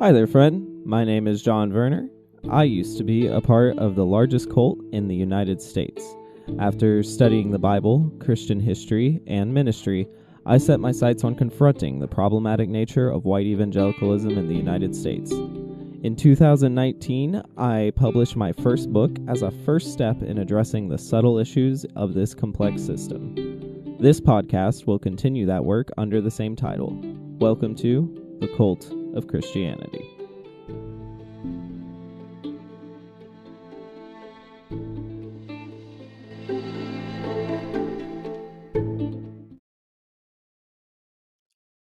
Hi there, friend. My name is John Werner. I used to be a part of the largest cult in the United States. After studying the Bible, Christian history, and ministry, I set my sights on confronting the problematic nature of white evangelicalism in the United States. In 2019, I published my first book as a first step in addressing the subtle issues of this complex system. This podcast will continue that work under the same title. Welcome to The Cult of Christianity.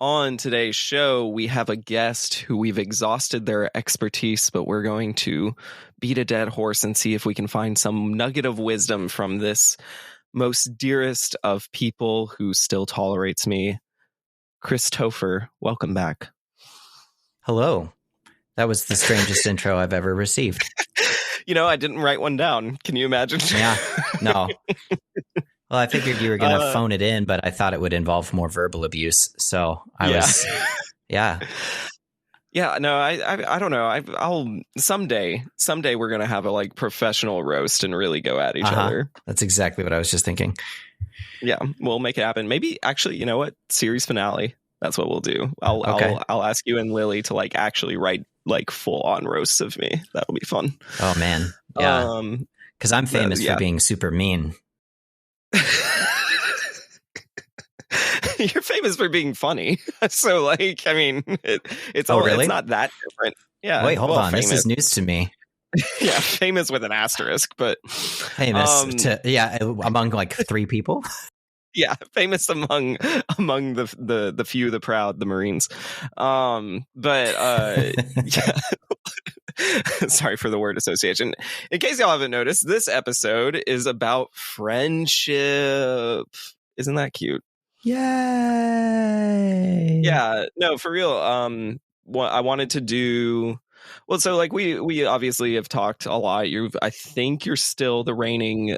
On today's show, we have a guest who we've exhausted their expertise, but we're going to beat a dead horse and see if we can find some nugget of wisdom from this most dearest of people who still tolerates me. Christopher, welcome back. Hello. That was the strangest intro I've ever received. You know, I didn't write one down. Can you imagine? Yeah, no. Well, I figured you were going to phone it in, but I thought it would involve more verbal abuse. So yeah. Yeah, no, I don't know. I'll someday we're going to have a professional roast and really go at each other. That's exactly what I was just thinking. Yeah, we'll make it happen. Maybe actually, you know what? Series finale. That's what we'll do. I'll ask you and Lily to actually write full on roasts of me. That'll be fun. Oh man. Yeah. Cuz I'm famous for being super mean. You're famous for being funny. So it's all really? It's not that different. Yeah. Wait, hold on. Famous. This is news to me. Yeah, famous with an asterisk, but famous among three people. Yeah, famous among the few, the proud, the Marines. Yeah. Sorry for the word association. In case y'all haven't noticed, this episode is about friendship. Isn't that cute? Yay! Yeah, no, for real. What I wanted to do. Well, so we obviously have talked a lot. I think you're still the reigning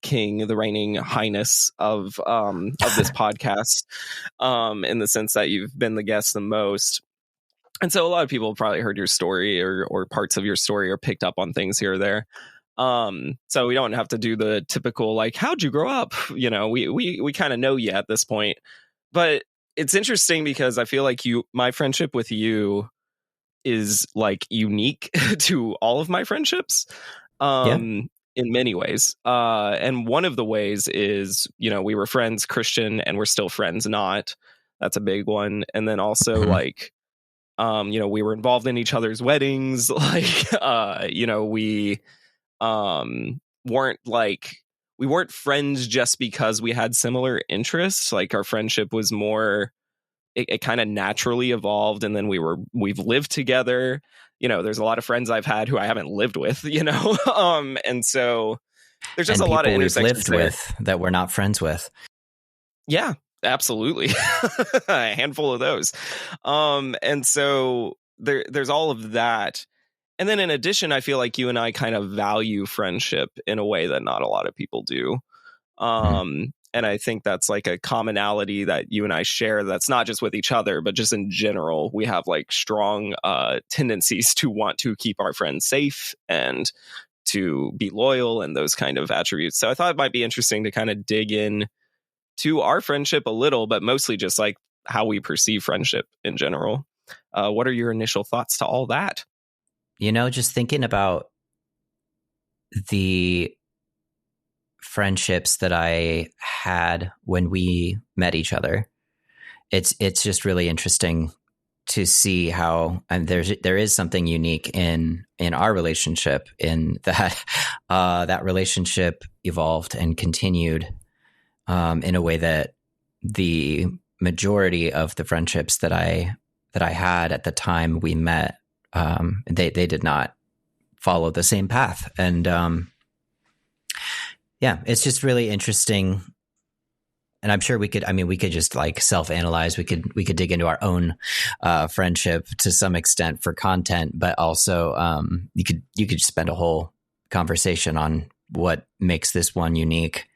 king, the reigning highness of this podcast, in the sense that you've been the guest the most. And so a lot of people have probably heard your story or parts of your story or picked up on things here or there. So we don't have to do the typical how'd you grow up? You know, we kind of know you at this point. But it's interesting because I feel my friendship with you is unique to all of my friendships in many ways. And one of the ways is, we were friends Christian and we're still friends not. That's a big one. And then also we were involved in each other's weddings. We weren't friends just because we had similar interests. Our friendship was more, it kind of naturally evolved, and then we've lived together. There's a lot of friends I've had who I haven't lived with, and so there's just a lot of intersections we've lived with that we're not friends with. Yeah, absolutely. A handful of those. And so there's all of that. And then in addition, I feel like you and I kind of value friendship in a way that not a lot of people do. And I think that's a commonality that you and I share that's not just with each other, but just in general. We have strong tendencies to want to keep our friends safe and to be loyal and those kind of attributes. So I thought it might be interesting to kind of dig in to our friendship a little, but mostly just how we perceive friendship in general. What are your initial thoughts to all that? Just thinking about the friendships that I had when we met each other, it's just really interesting to see how, and there is something unique in our relationship, in that that relationship evolved and continued in a way that the majority of the friendships that I had at the time we met, they did not follow the same path. And it's just really interesting. And I'm sure we could just self-analyze. We could dig into our own friendship to some extent for content, but also you could spend a whole conversation on what makes this one unique.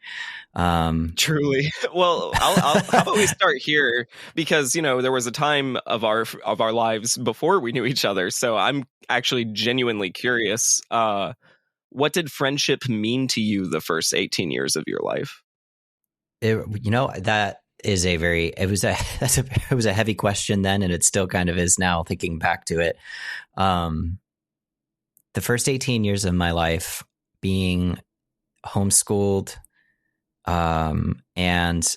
Truly. Well, how about we start here, because there was a time of our lives before we knew each other. So I'm actually genuinely curious. What did friendship mean to you the first 18 years of your life? That is it was a heavy question then, and it still kind of is now thinking back to it. The first 18 years of my life being homeschooled, and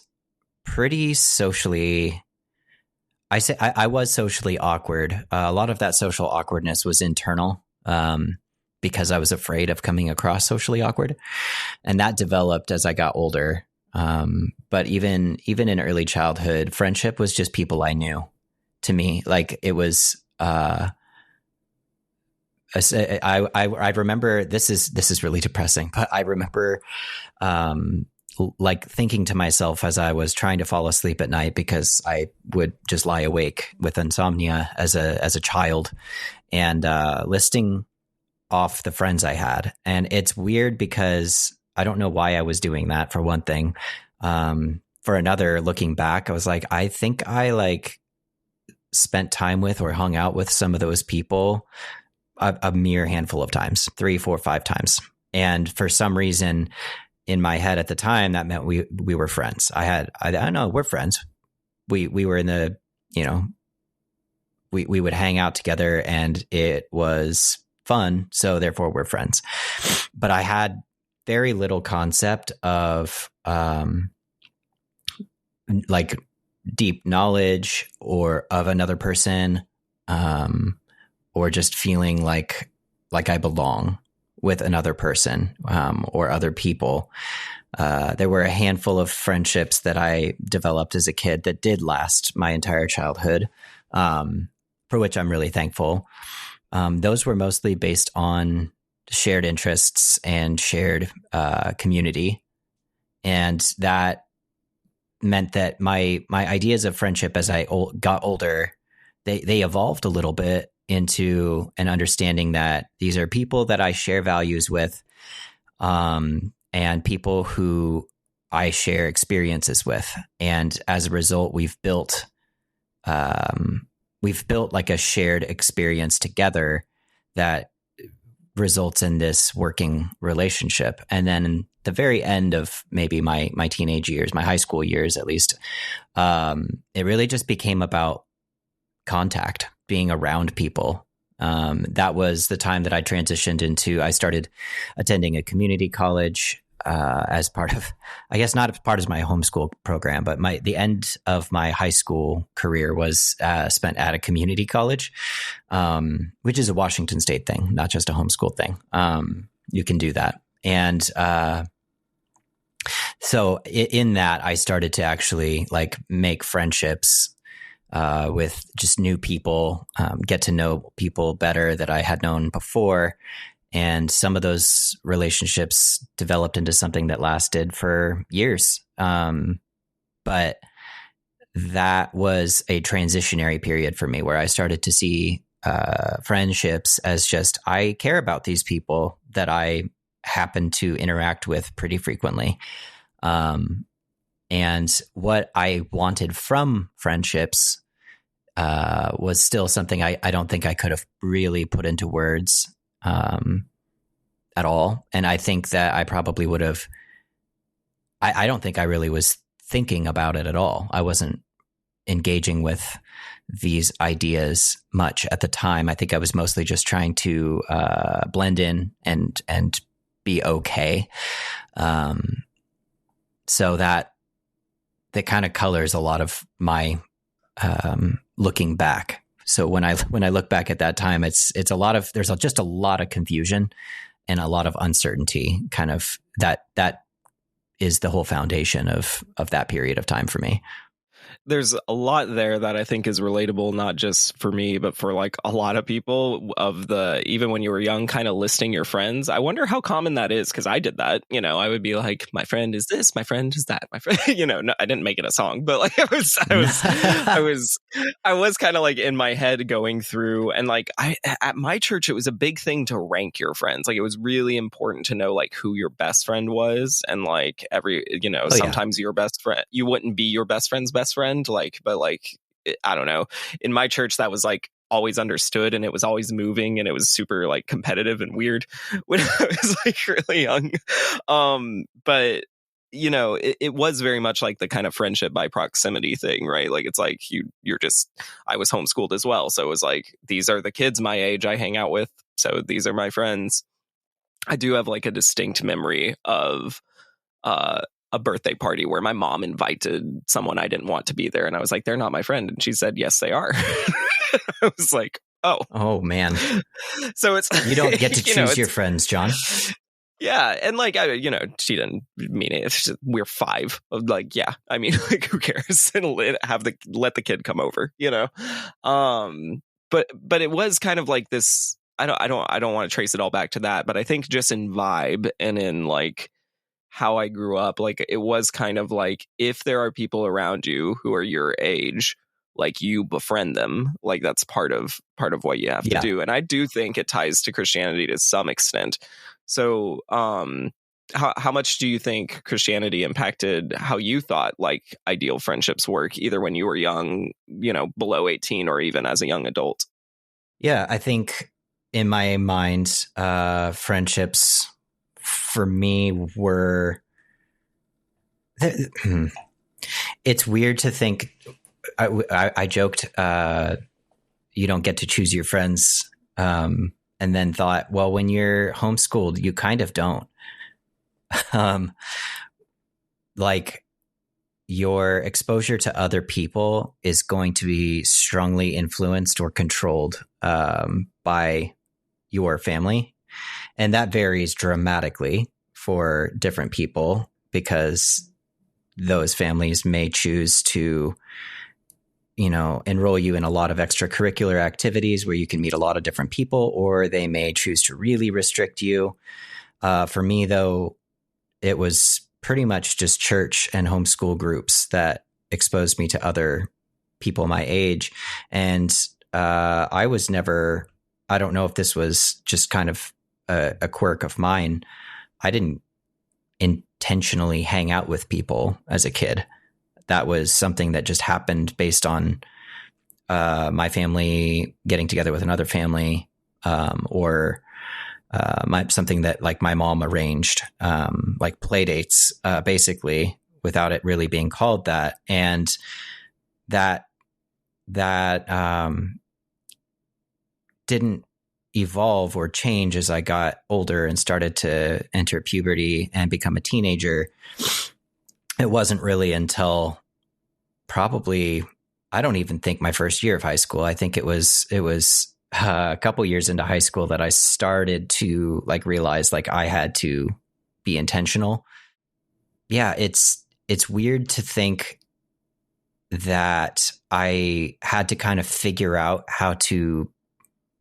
pretty socially, I was socially awkward. A lot of that social awkwardness was internal, because I was afraid of coming across socially awkward, and that developed as I got older. But even in early childhood, friendship was just people I knew. To me, like it was. I remember, this is really depressing, but I remember like thinking to myself as I was trying to fall asleep at night, because I would just lie awake with insomnia as a child, and listing off the friends I had. And it's weird because I don't know why I was doing that, for one thing. For another, looking back, I was like, I think I spent time with or hung out with some of those people a mere handful of times, 3, 4, 5 times. And for some reason in my head at the time, that meant we were friends. I don't know, we're friends. We were in the, we would hang out together and it was fun. So therefore we're friends. But I had very little concept of, like deep knowledge or of another person, or just feeling like I belong with another person, or other people. There were a handful of friendships that I developed as a kid that did last my entire childhood, for which I'm really thankful. Those were mostly based on shared interests and shared community. And that meant that my ideas of friendship as I got older, they evolved a little bit into an understanding that these are people that I share values with, and people who I share experiences with. And as a result, we've built like a shared experience together that results in this working relationship. And then the very end of maybe my teenage years, my high school years, at least, it really just became about contact, being around people. That was the time that I transitioned into, I started attending a community college, as part of, I guess not as part of my homeschool program, but the end of my high school career was spent at a community college, which is a Washington State thing, not just a homeschool thing. You can do that. And so in that, I started to actually like make friendships with just new people, get to know people better that I had known before. And some of those relationships developed into something that lasted for years. But that was a transitionary period for me where I started to see friendships as just, I care about these people that I happen to interact with pretty frequently. And what I wanted from friendships was still something I don't think I could have really put into words at all. And I think that I probably would have, I don't think I really was thinking about it at all. I wasn't engaging with these ideas much at the time. I think I was mostly just trying to blend in and be okay. So that kind of colors a lot of my looking back. So when I look back at that time, there's just a lot of confusion and a lot of uncertainty. Kind of that is the whole foundation of that period of time for me. there's a lot there that I think is relatable, not just for me, but for like a lot of people of the, even when you were young, kind of listing your friends. I wonder how common that is. Cause I did that, I would be like, my friend is this, my friend is that, my friend, no, I didn't make it a song, but like I was kind of like in my head going through, and like at my church, it was a big thing to rank your friends. Like it was really important to know like who your best friend was. And like sometimes your best friend, you wouldn't be your best friend's best friend, like, but like, I don't know. In my church, that was like always understood, and it was always moving, and it was super like competitive and weird when I was like really young. But it was very much like the kind of friendship by proximity thing, right? Like it's like you're just, I was homeschooled as well, so it was like, these are the kids my age I hang out with, so these are my friends. I do have like a distinct memory of a birthday party where my mom invited someone I didn't want to be there, and I was like, they're not my friend, and she said, yes they are. I was like, oh man. So it's, you don't get to choose your friends, John. Yeah, and like she didn't mean it. It's just, we're 5. Like, yeah, I mean, like, who cares? And let the kid come over, But it was kind of like this. I don't want to trace it all back to that, but I think just in vibe and in like how I grew up, like it was kind of like, if there are people around you who are your age, like you befriend them, like that's part of what you have to do. And I do think it ties to Christianity to some extent. So how much do you think Christianity impacted how you thought like ideal friendships work, either when you were young, below 18, or even as a young adult? Yeah, I think in my mind, friendships for me were, it's weird to think, I joked, you don't get to choose your friends, and then thought, well, when you're homeschooled, you kind of don't. Like your exposure to other people is going to be strongly influenced or controlled by your family. And that varies dramatically for different people, because those families may choose to enroll you in a lot of extracurricular activities where you can meet a lot of different people, or they may choose to really restrict you. For me, though, it was pretty much just church and homeschool groups that exposed me to other people my age. And I was never, I don't know if this was just kind of a quirk of mine, I didn't intentionally hang out with people as a kid. That was something that just happened based on my family getting together with another family, or something that like my mom arranged, like play dates, basically, without it really being called that. And that didn't evolve or change as I got older and started to enter puberty and become a teenager. It wasn't really until probably, I don't even think my first year of high school. I think it was a couple years into high school that I started to like realize like I had to be intentional. Yeah, it's weird to think that I had to kind of figure out how to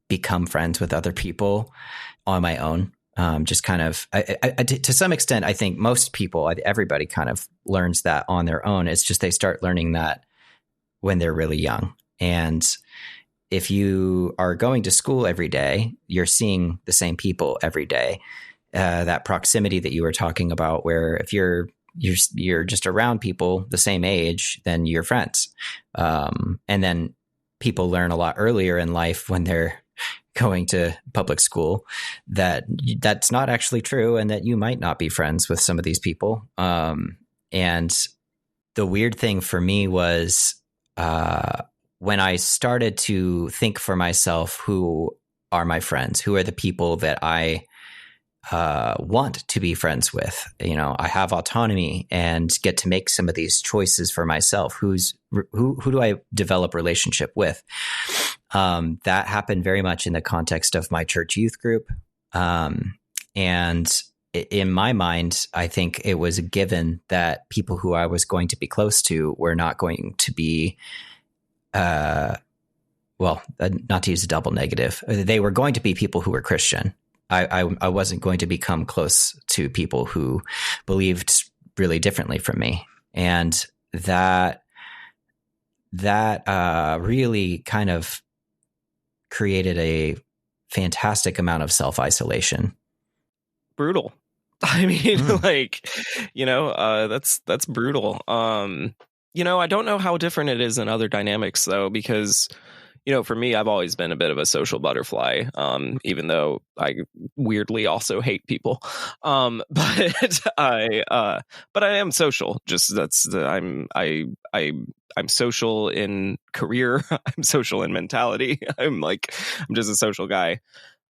become friends with other people on my own. Just kind of, to some extent, I think most people, everybody kind of learns that on their own. It's just they start learning that when they're really young. And if you are going to school every day, you're seeing the same people every day. That proximity that you were talking about, where if you're just around people the same age, then you're friends. And then people learn a lot earlier in life when they're going to public school that's not actually true, and that you might not be friends with some of these people. And the weird thing for me was when I started to think for myself, who are my friends? Who are the people that I want to be friends with? I have autonomy and get to make some of these choices for myself. Who do I develop relationship with? That happened very much in the context of my church youth group. And in my mind, I think it was a given that people who I was going to be close to were not going to be, not to use a double negative. They were going to be people who were Christian. I wasn't going to become close to people who believed really differently from me. And that really kind of created a fantastic amount of self-isolation. Brutal. I mean, like, that's brutal. I don't know how different it is in other dynamics though, because, for me, I've always been a bit of a social butterfly, even though I weirdly also hate people. But I am social. Just I'm social in career. I'm social in mentality. I'm just a social guy.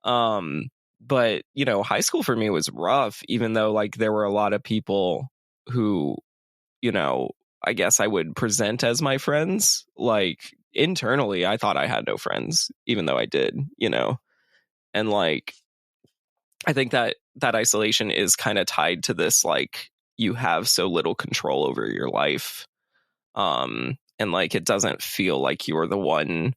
But high school for me was rough, even though there were a lot of people who, I guess I would present as my friends. Internally, I thought I had no friends, even though I did, and I think that isolation is kind of tied to this, you have so little control over your life. And it doesn't feel like you're the one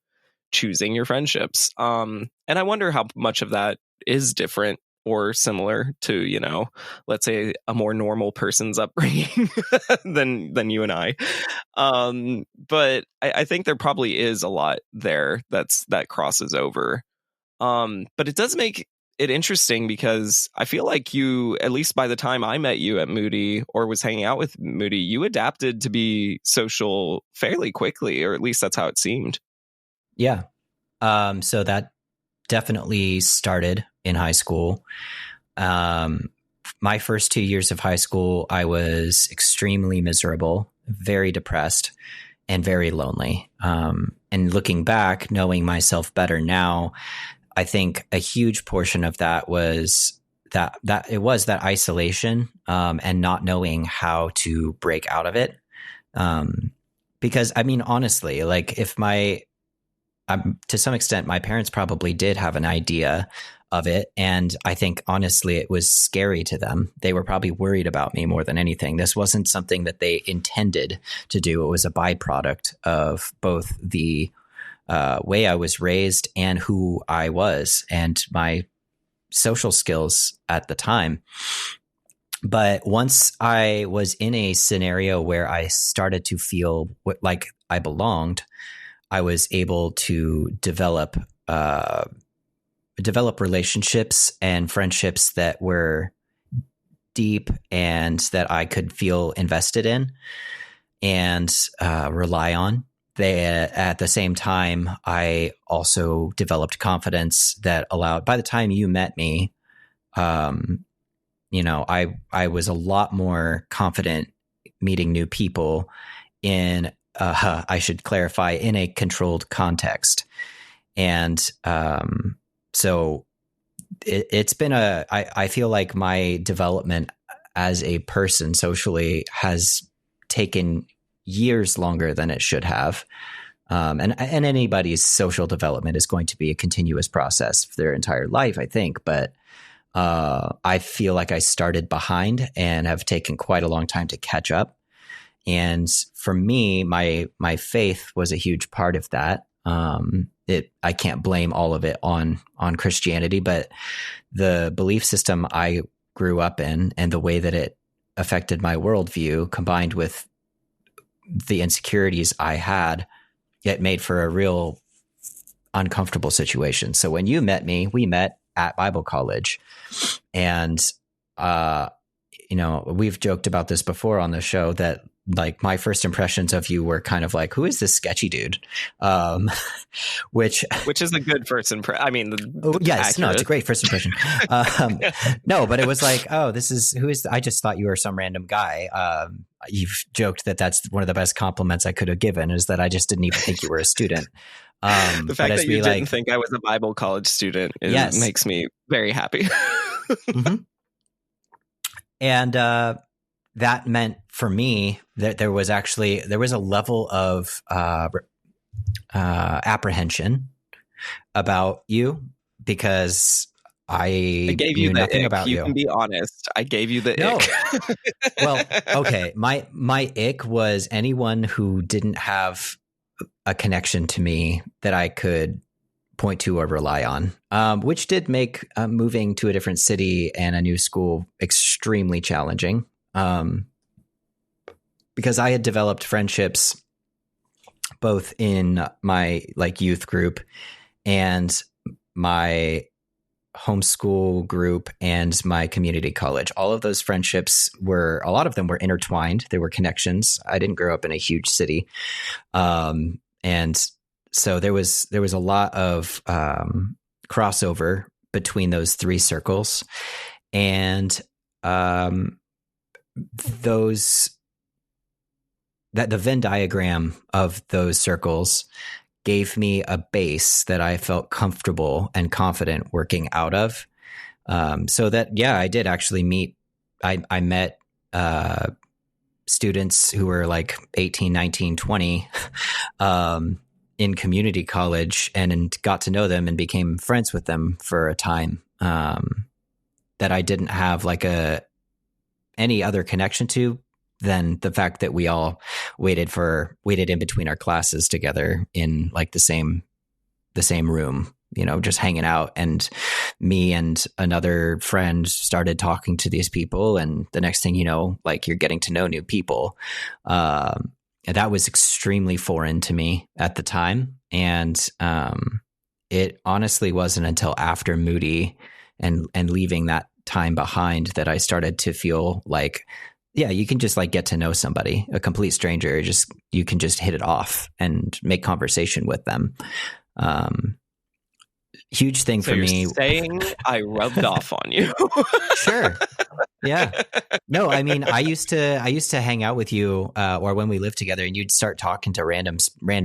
choosing your friendships. And I wonder how much of that is different or similar to, let's say a more normal person's upbringing than you and I. But I think there probably is a lot there that crosses over. But it does make it interesting because I feel like you, at least by the time I met you at Moody or was hanging out with Moody, you adapted to be social fairly quickly, or at least that's how it seemed. Yeah. So that definitely started in high school. My first 2 years of high school, I was extremely miserable, very depressed, and very lonely. And looking back, knowing myself better now, I think a huge portion of that was that it was that isolation, and not knowing how to break out of it. Because I mean, honestly, if to some extent, my parents probably did have an idea of it. And I think, honestly, it was scary to them. They were probably worried about me more than anything. This wasn't something that they intended to do. It was a byproduct of both the way I was raised and who I was and my social skills at the time. But once I was in a scenario where I started to feel like I belonged, I was able to develop relationships and friendships that were deep and that I could feel invested in and rely on. At the same time, I also developed confidence that allowed, by the time you met me, I was a lot more confident meeting new people in, I should clarify, in a controlled context. And so it's been I feel like my development as a person socially has taken years longer than it should have. And anybody's social development is going to be a continuous process for their entire life, I think. But I feel like I started behind and have taken quite a long time to catch up. And for me, my faith was a huge part of that. I can't blame all of it on Christianity, but the belief system I grew up in and the way that it affected my worldview, combined with the insecurities I had, it made for a real uncomfortable situation. So when you met me, we met at Bible college, and we've joked about this before on the show that my first impressions of you were kind of like, who is this sketchy dude? Which is a good first impression. I mean, yes, no, it's a great first impression. No, but it was like, oh, I just thought you were some random guy. You've joked that that's one of the best compliments I could have given, is that I just didn't even think you were a student. The fact that you didn't think I was a Bible college student makes me very happy. Mm-hmm. And that meant for me that there was a level of apprehension about you, because I I gave you knew the nothing ick. about You can you. be honest. I gave you the No. Well, ick. okay. My ick was anyone who didn't have a connection to me that I could point to or rely on, which did make moving to a different city and a new school extremely challenging. Because I had developed friendships both in my like youth group and my homeschool group and my community college. All of those friendships were, a lot of them were intertwined. They were connections. I didn't grow up in a huge city. And so there was a lot of crossover between those three circles. And those, that the Venn diagram of those circles gave me a base that I felt comfortable and confident working out of. So that, yeah, I did actually meet, I met students who were like 18, 19, 20 in community college and got to know them and became friends with them for a time that I didn't have like any other connection to than the fact that we all waited in between our classes together in like the same room, you know, just hanging out. And me and another friend started talking to these people. And the next thing you know, like you're getting to know new people. And that was extremely foreign to me at the time. And it honestly wasn't until after Moody and leaving that time behind that I started to feel like, yeah, you can just like get to know somebody, a complete stranger. You can just hit it off and make conversation with them. Huge thing So for you're me. saying I rubbed off on you? Sure. Yeah. No, I mean, I used to hang out with you, or when we lived together, and you'd start talking to random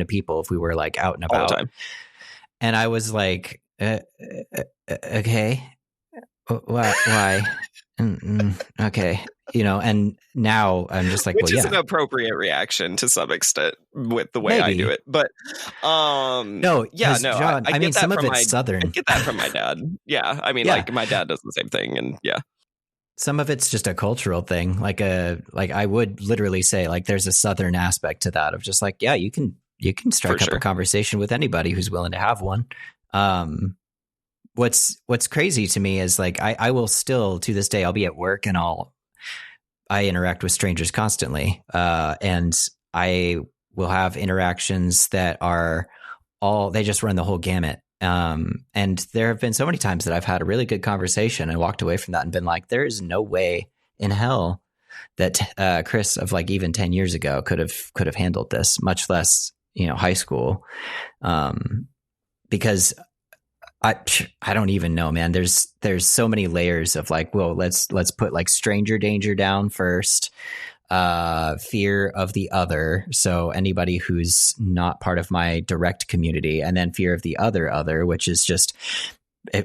people if we were like out and about. All the time. And I was like, okay, why? Okay, you know. And now I'm just like, which well, is yeah, an appropriate reaction to some extent with the way maybe. I do it. But no, yeah, no, John, I mean, get that some from of it's Southern. I get that from my dad. Yeah, I mean, Yeah. like my dad does the same thing, and yeah. Some of it's just a cultural thing. Like I would literally say like there's a Southern aspect to that of just like, yeah, you can strike up a conversation with anybody who's willing to have one. What's crazy to me is like I will still to this day, I'll be at work and I interact with strangers constantly. And I will have interactions that are they just run the whole gamut. And there have been so many times that I've had a really good conversation and walked away from that and been like, there is no way in hell that Chris of like even 10 years ago could have handled this, much less, you know, high school. Because I don't even know, man. There's so many layers of like, well, let's put like stranger danger down first, fear of the other. So anybody who's not part of my direct community, and then fear of the other, which is just,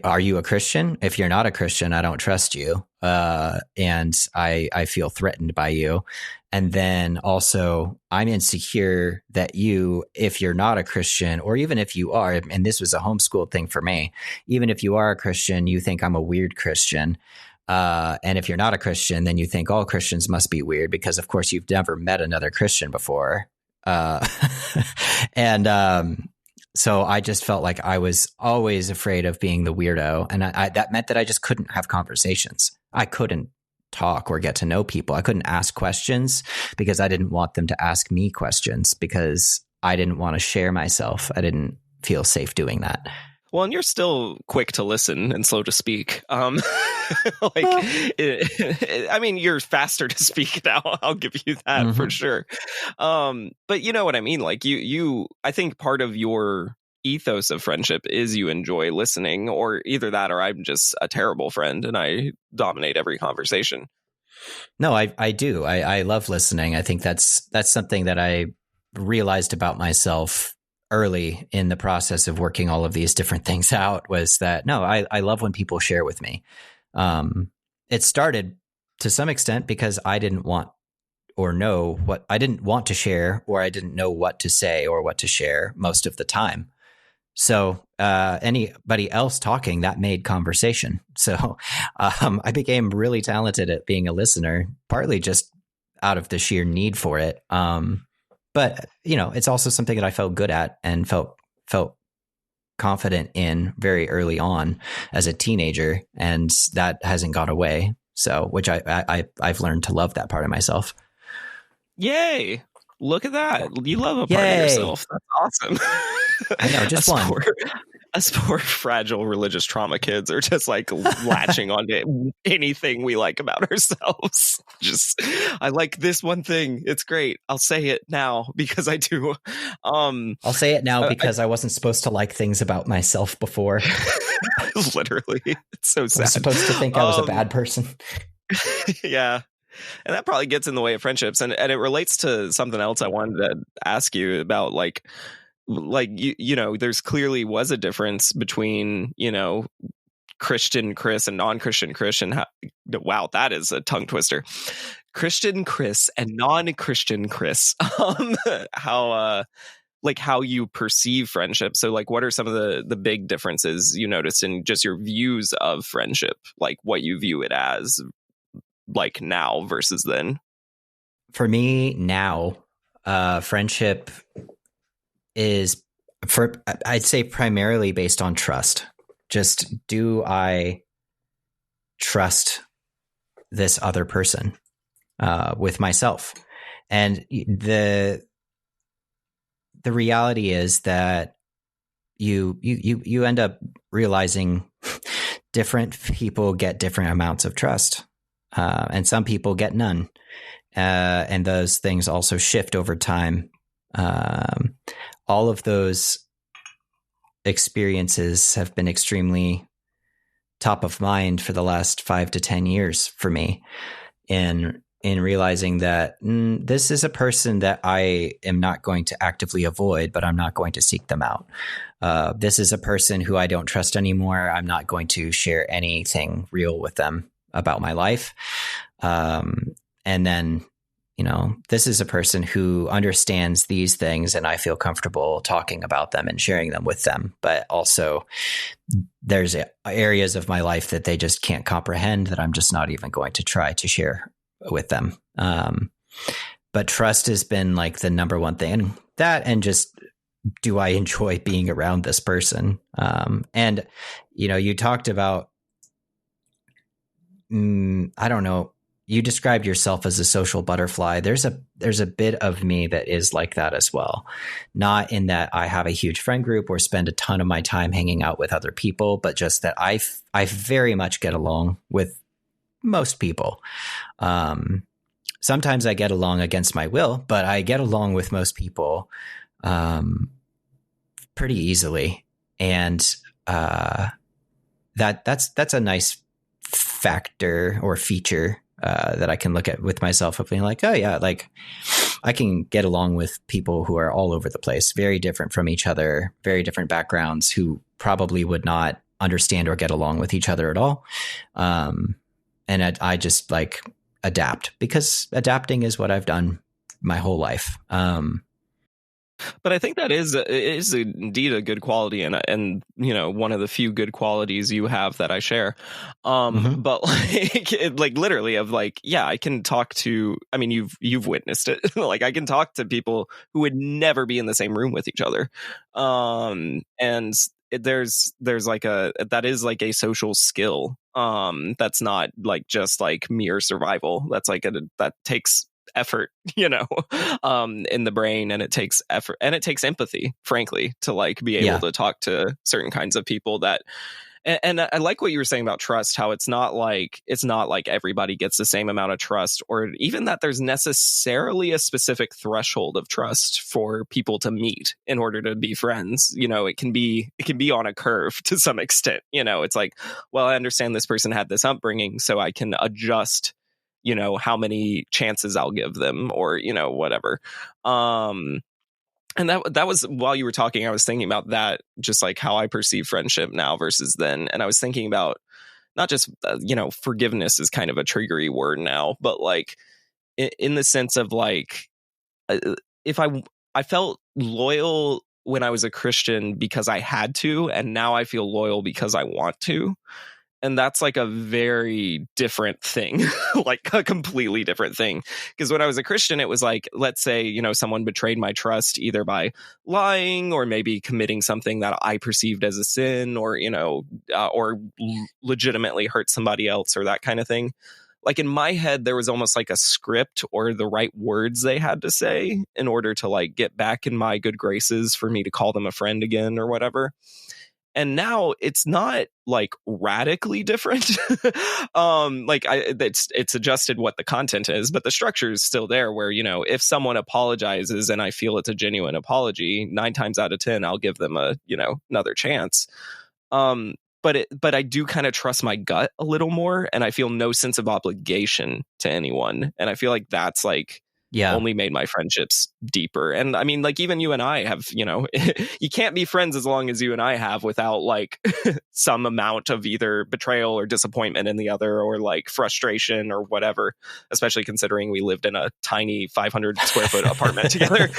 are you a Christian? If you're not a Christian, I don't trust you. And I feel threatened by you. And then also I'm insecure that if you're not a Christian, or even if you are, and this was a homeschooled thing for me, even if you are a Christian, you think I'm a weird Christian. And if you're not a Christian, then you think all Christians must be weird because of course you've never met another Christian before. And, so I just felt like I was always afraid of being the weirdo. And that meant that I just couldn't have conversations. I couldn't talk or get to know people. I couldn't ask questions because I didn't want them to ask me questions because I didn't want to share myself. I didn't feel safe doing that. Well, and you're still quick to listen and slow to speak. I mean, you're faster to speak now. I'll give you that for sure. But you know what I mean? Like I think part of your ethos of friendship is you enjoy listening, or either that, or I'm just a terrible friend and I dominate every conversation. No, I do. I love listening. I think that's something that I realized about myself early in the process of working all of these different things out, was that no, I love when people share with me. It started to some extent because I didn't want to share, or I didn't know what to say or what to share most of the time. So anybody else talking, that made conversation. So I became really talented at being a listener, partly just out of the sheer need for it. But it's also something that I felt good at and felt confident in very early on as a teenager, and that hasn't gone away. So, which I've learned to love that part of myself. Yay! Look at that. You love a part of Yay! yourself. That's awesome. I know, just one. Us poor fragile religious trauma kids are just like latching onto anything we like about ourselves. Just, I like this one thing. It's great. I'll say it now because I do. I'll say it now because I wasn't supposed to like things about myself before. Literally. It's so sad. I was supposed to think I was a bad person. Yeah. And that probably gets in the way of friendships. And it relates to something else I wanted to ask you about, like there's clearly was a difference between, Christian Chris and non-Christian Chris. And wow, that is a tongue twister. Christian Chris and non-Christian Chris. How you perceive friendship. So like, what are some of the big differences you noticed in just your views of friendship? Like what you view it as, like now versus then? For me now, friendship is, I'd say, primarily based on trust. Just, do I trust this other person with myself? And the reality is that you end up realizing different people get different amounts of trust, and some people get none, and those things also shift over time. All of those experiences have been extremely top of mind for the last 5 to 10 years for me, in realizing that this is a person that I am not going to actively avoid, but I'm not going to seek them out. This is a person who I don't trust anymore. I'm not going to share anything real with them about my life. And then, this is a person who understands these things and I feel comfortable talking about them and sharing them with them. But also there's areas of my life that they just can't comprehend, that I'm just not even going to try to share with them. But trust has been like the number one thing, and that, and just, do I enjoy being around this person? And, you talked about, I don't know, you described yourself as a social butterfly. There's a bit of me that is like that as well. Not in that I have a huge friend group or spend a ton of my time hanging out with other people, but just that I very much get along with most people. Sometimes I get along against my will, but I get along with most people pretty easily. And that's a nice factor or feature that I can look at with myself, of being like, oh yeah, like I can get along with people who are all over the place, very different from each other, very different backgrounds, who probably would not understand or get along with each other at all. And I just like adapt, because adapting is what I've done my whole life. But I think that is indeed a good quality, and one of the few good qualities you have that I share. But like literally, of like, yeah, I can talk to. I mean, you've witnessed it. Like, I can talk to people who would never be in the same room with each other. And there's like that is like a social skill. That's not like just like mere survival. That's like that takes effort, in the brain, and it takes effort, and it takes empathy, frankly, to like be able to talk to certain kinds of people. That, and I like what you were saying about trust, how it's not like everybody gets the same amount of trust, or even that there's necessarily a specific threshold of trust for people to meet in order to be friends. It can be on a curve to some extent. It's like, well, I understand this person had this upbringing, so I can adjust how many chances I'll give them, or whatever. And that was, while you were talking, I was thinking about that, just like how I perceive friendship now versus then. And I was thinking about not just forgiveness is kind of a triggery word now, but like in the sense of like, if I felt loyal when I was a Christian because I had to, and now I feel loyal because I want to. And that's like a very different thing, like a completely different thing. Because when I was a Christian, it was like, let's say, you know, someone betrayed my trust either by lying or maybe committing something that I perceived as a sin, or, you know, legitimately hurt somebody else or that kind of thing. Like in my head, there was almost like a script or the right words they had to say in order to like get back in my good graces for me to call them a friend again or whatever. And now it's not like radically different. Like it's adjusted what the content is, but the structure is still there where, you know, if someone apologizes and I feel it's a genuine apology, 9 times out of 10, I'll give them a, you know, another chance. But I do kind of trust my gut a little more, and I feel no sense of obligation to anyone. And I feel like that's like only made my friendships deeper. And I mean, like even you and I have, you know, you can't be friends as long as you and I have without like some amount of either betrayal or disappointment in the other, or like frustration or whatever, especially considering we lived in a tiny 500 square foot apartment together.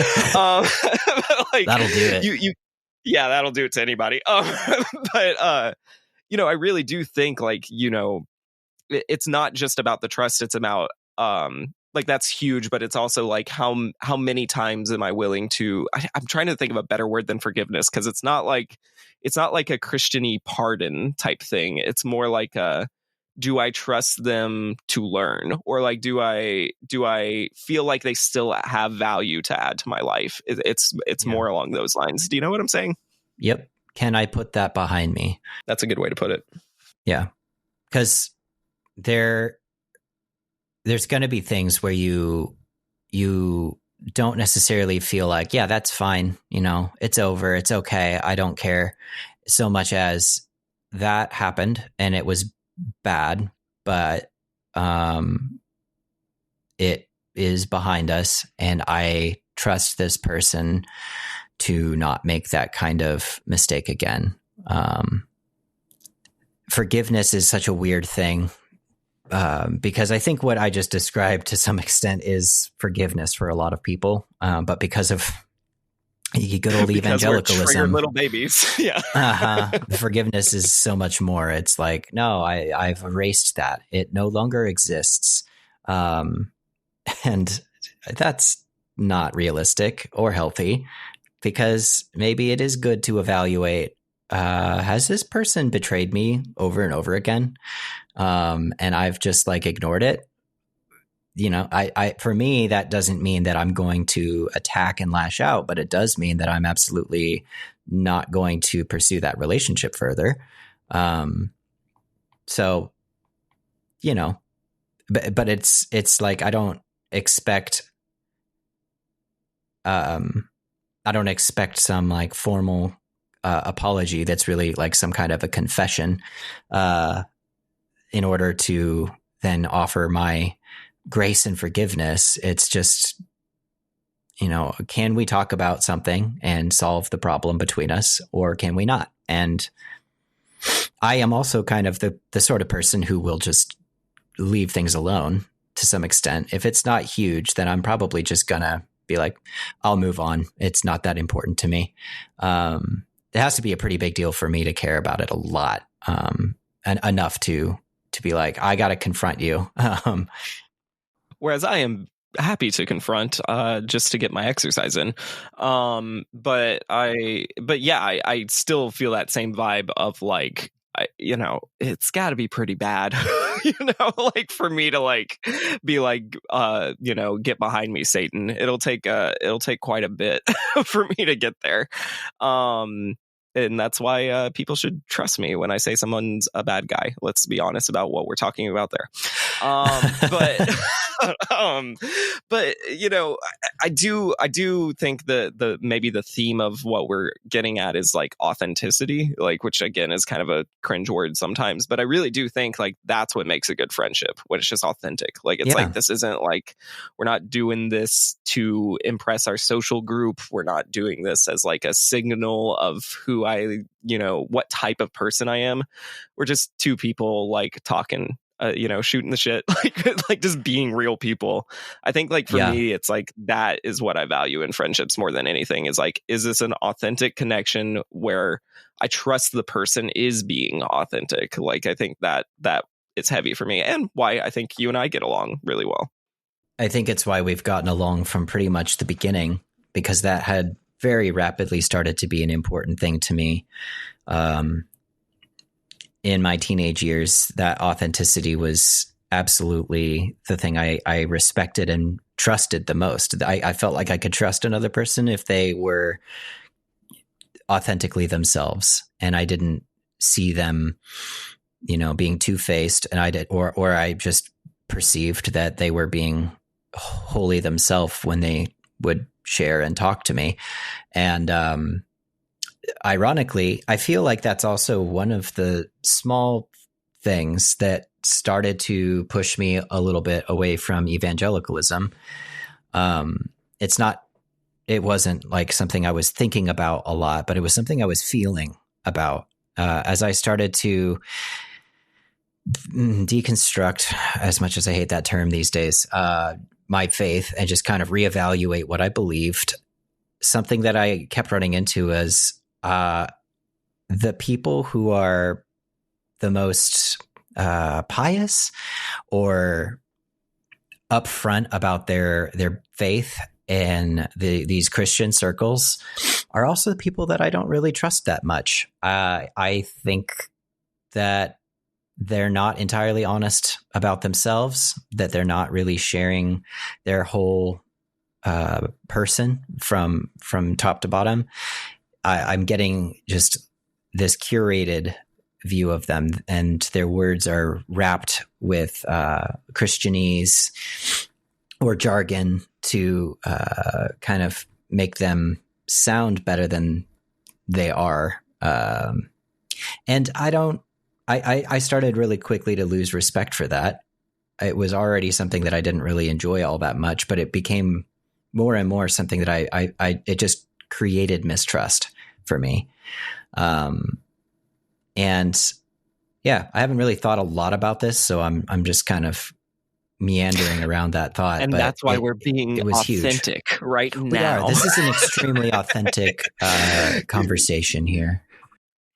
Like, that'll do it. Yeah, that'll do it to anybody. But you know, I really do think like, you know, it's not just about the trust. It's about like that's huge, but it's also like how many times am I willing to? I'm trying to think of a better word than forgiveness, because it's not like a Christian-y pardon type thing. It's more like do I trust them to learn, or like do I feel like they still have value to add to my life? It's more along those lines. Do you know what I'm saying? Yep. Can I put that behind me? That's a good way to put it. Yeah, because there's going to be things where you don't necessarily feel like, yeah, that's fine. You know, it's over. It's okay. I don't care so much as that happened and it was bad, but it is behind us, and I trust this person to not make that kind of mistake again. Forgiveness is such a weird thing. Because I think what I just described to some extent is forgiveness for a lot of people. But because of good old evangelicalism, little babies. Yeah. Forgiveness is so much more. It's like, no, I've erased that. It no longer exists. And that's not realistic or healthy, because maybe it is good to evaluate, has this person betrayed me over and over again? And I've just like ignored it. You know, I for me, that doesn't mean that I'm going to attack and lash out, but it does mean that I'm absolutely not going to pursue that relationship further. So, you know, but it's like, I don't expect some like formal apology that's really like some kind of a confession, in order to then offer my grace and forgiveness. It's just, you know, can we talk about something and solve the problem between us, or can we not? And I am also kind of the sort of person who will just leave things alone to some extent. If it's not huge, then I'm probably just gonna be like, I'll move on. It's not that important to me. It has to be a pretty big deal for me to care about it a lot, and enough to be like, I got to confront you. Whereas I am happy to confront, just to get my exercise in. But I still feel that same vibe of like, you know, it's got to be pretty bad, you know, like for me to like be like, you know, get behind me, Satan. It'll take quite a bit for me to get there. And that's why people should trust me when I say someone's a bad guy. Let's be honest about what we're talking about there. But you know, I do think the maybe the theme of what we're getting at is like authenticity, like, which again is kind of a cringe word sometimes, but I really do think like that's what makes a good friendship, when it's just authentic. Like it's like, this isn't like, we're not doing this to impress our social group. We're not doing this as like a signal of who I, you know, what type of person I am. We're just two people like talking shooting the shit, like just being real people. I think like for me, it's like that is what I value in friendships more than anything, is like, is this an authentic connection where I trust the person is being authentic? Like, I think that it's heavy for me, and why I think you and I get along really well. I think it's why we've gotten along from pretty much the beginning, because that had very rapidly started to be an important thing to me. In my teenage years, that authenticity was absolutely the thing I respected and trusted the most. I felt like I could trust another person if they were authentically themselves, and I didn't see them, being two-faced, and or I just perceived that they were being wholly themselves when they would share and talk to me. And ironically, I feel like that's also one of the small things that started to push me a little bit away from evangelicalism. It wasn't like something I was thinking about a lot, but it was something I was feeling about as I started to deconstruct, as much as I hate that term these days, my faith, and just kind of reevaluate what I believed. Something that I kept running into is the people who are the most pious or upfront about their faith in these Christian circles are also the people that I don't really trust that much. I think that they're not entirely honest about themselves, that they're not really sharing their whole person from top to bottom. I'm getting just this curated view of them, and their words are wrapped with Christianese or jargon to kind of make them sound better than they are. And I started really quickly to lose respect for that. It was already something that I didn't really enjoy all that much, but it became more and more something that it just created mistrust for me. And yeah, I haven't really thought a lot about this, so I'm just kind of meandering around that thought. And but that's why we're being authentic huge. Right now. This is an extremely authentic conversation here.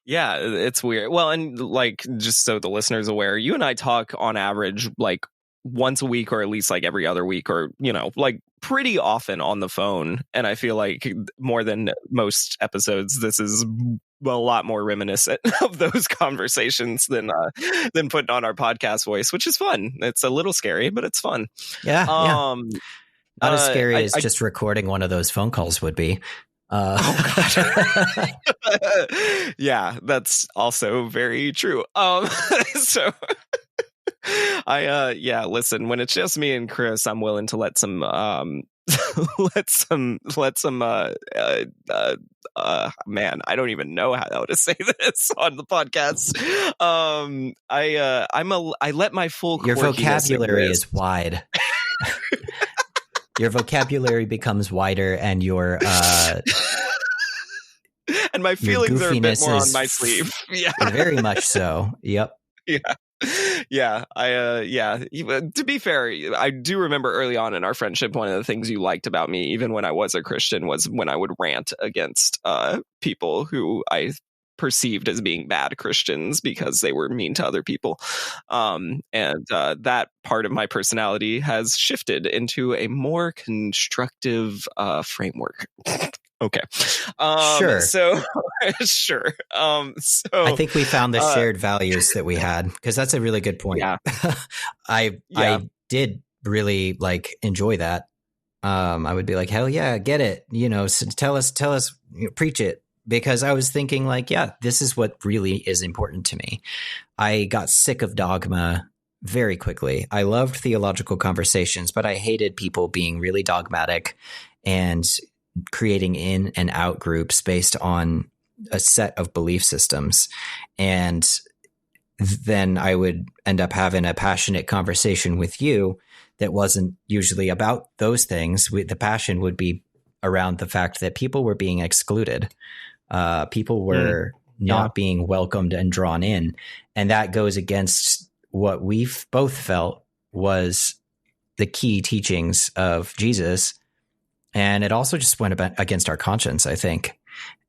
Yeah, it's weird. Well, and like, just so the listeners aware, you and I talk on average like once a week, or at least like every other week, or, like pretty often on the phone. And I feel like more than most episodes, this is a lot more reminiscent of those conversations than putting on our podcast voice, which is fun. It's a little scary, but it's fun. Yeah. Not as scary as just recording one of those phone calls would be. Oh God. Yeah, that's also very true. So listen, when it's just me and Chris, I'm willing to let some man, I don't even know how to say this on the podcast. I let my full your vocabulary is wide. Your vocabulary becomes wider, and your and my feelings are a bit more on my sleeve. Yeah, very much so. Yep. Yeah. To be fair, I do remember early on in our friendship, one of the things you liked about me, even when I was a Christian, was when I would rant against people who I perceived as being bad Christians because they were mean to other people. And that part of my personality has shifted into a more constructive framework. Okay. Sure. So sure. So I think we found the shared values that we had, because that's a really good point. Yeah. I did really enjoy that. I would be like, hell yeah, get it. So tell us, preach it. Because I was thinking this is what really is important to me. I got sick of dogma very quickly. I loved theological conversations, but I hated people being really dogmatic and creating in and out groups based on a set of belief systems. And then I would end up having a passionate conversation with you that wasn't usually about those things. The passion would be around the fact that people were being excluded. People were not being welcomed and drawn in. And that goes against what we've both felt was the key teachings of Jesus. And it also just went against our conscience, I think.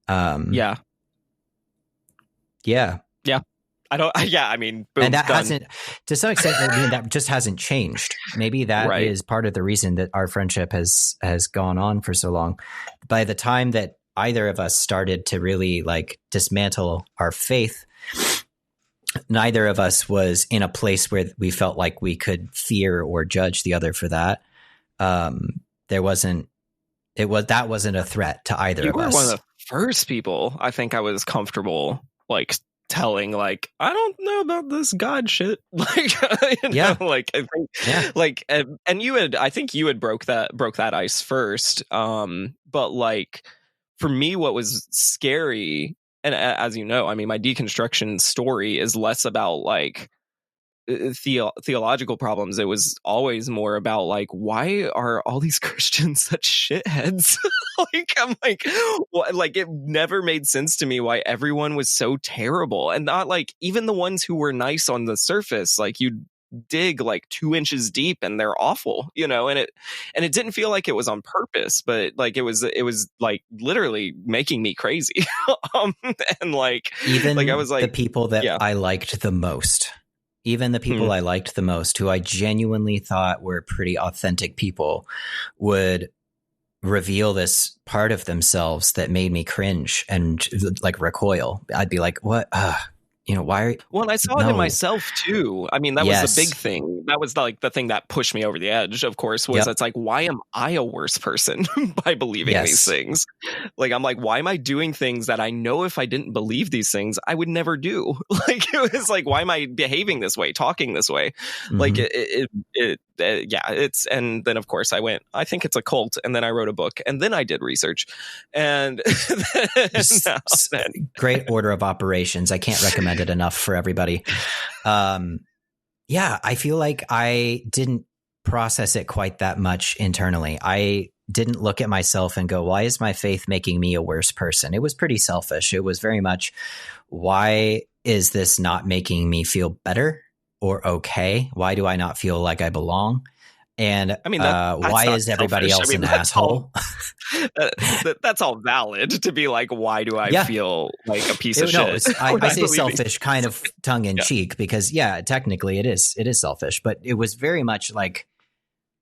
Yeah. I mean, boom, and that done. hasn't, to some extent, I mean, that just hasn't changed. Maybe that is part of the reason that our friendship has gone on for so long. By the time that either of us started to really like dismantle our faith, neither of us was in a place where we felt like we could fear or judge the other for that. That wasn't a threat to either of us. You were one of the first people I think I was comfortable like telling, like, I don't know about this God shit. Like, like I think, like, and I think you had broke that ice first. But like for me, what was scary, and as you know, I mean, my deconstruction story is less about like theological problems. It was always more about like, why are all these Christians such shitheads? Like, I'm like, well, like it never made sense to me why everyone was so terrible, and not like even the ones who were nice on the surface. Like you dig like 2 inches deep and they're awful, and it didn't feel like it was on purpose, but like it was like literally making me crazy. And like even like I was like the people that I liked the most. Even the people I liked the most, who I genuinely thought were pretty authentic people, would reveal this part of themselves that made me cringe and like recoil. I'd be like, what? Why are you? Well, and I saw it in myself too. I mean, that was the big thing. That was like the thing that pushed me over the edge, of course, was it's like, why am I a worse person by believing these things? Like, I'm like, why am I doing things that I know if I didn't believe these things, I would never do? Like, it was like, why am I behaving this way, talking this way? Like, it's, and then of course I think it's a cult. And then I wrote a book and then I did research, and great order of operations. I can't recommend it enough for everybody. I feel like I didn't process it quite that much internally. I didn't look at myself and go, why is my faith making me a worse person? It was pretty selfish. It was very much, why is this not making me feel better or okay? Why do I not feel like I belong? And I mean, why is everybody else an asshole? That's all valid to be like, why do I feel like a piece of shit? I say selfish kind of tongue in cheek because technically it is selfish, but it was very much like,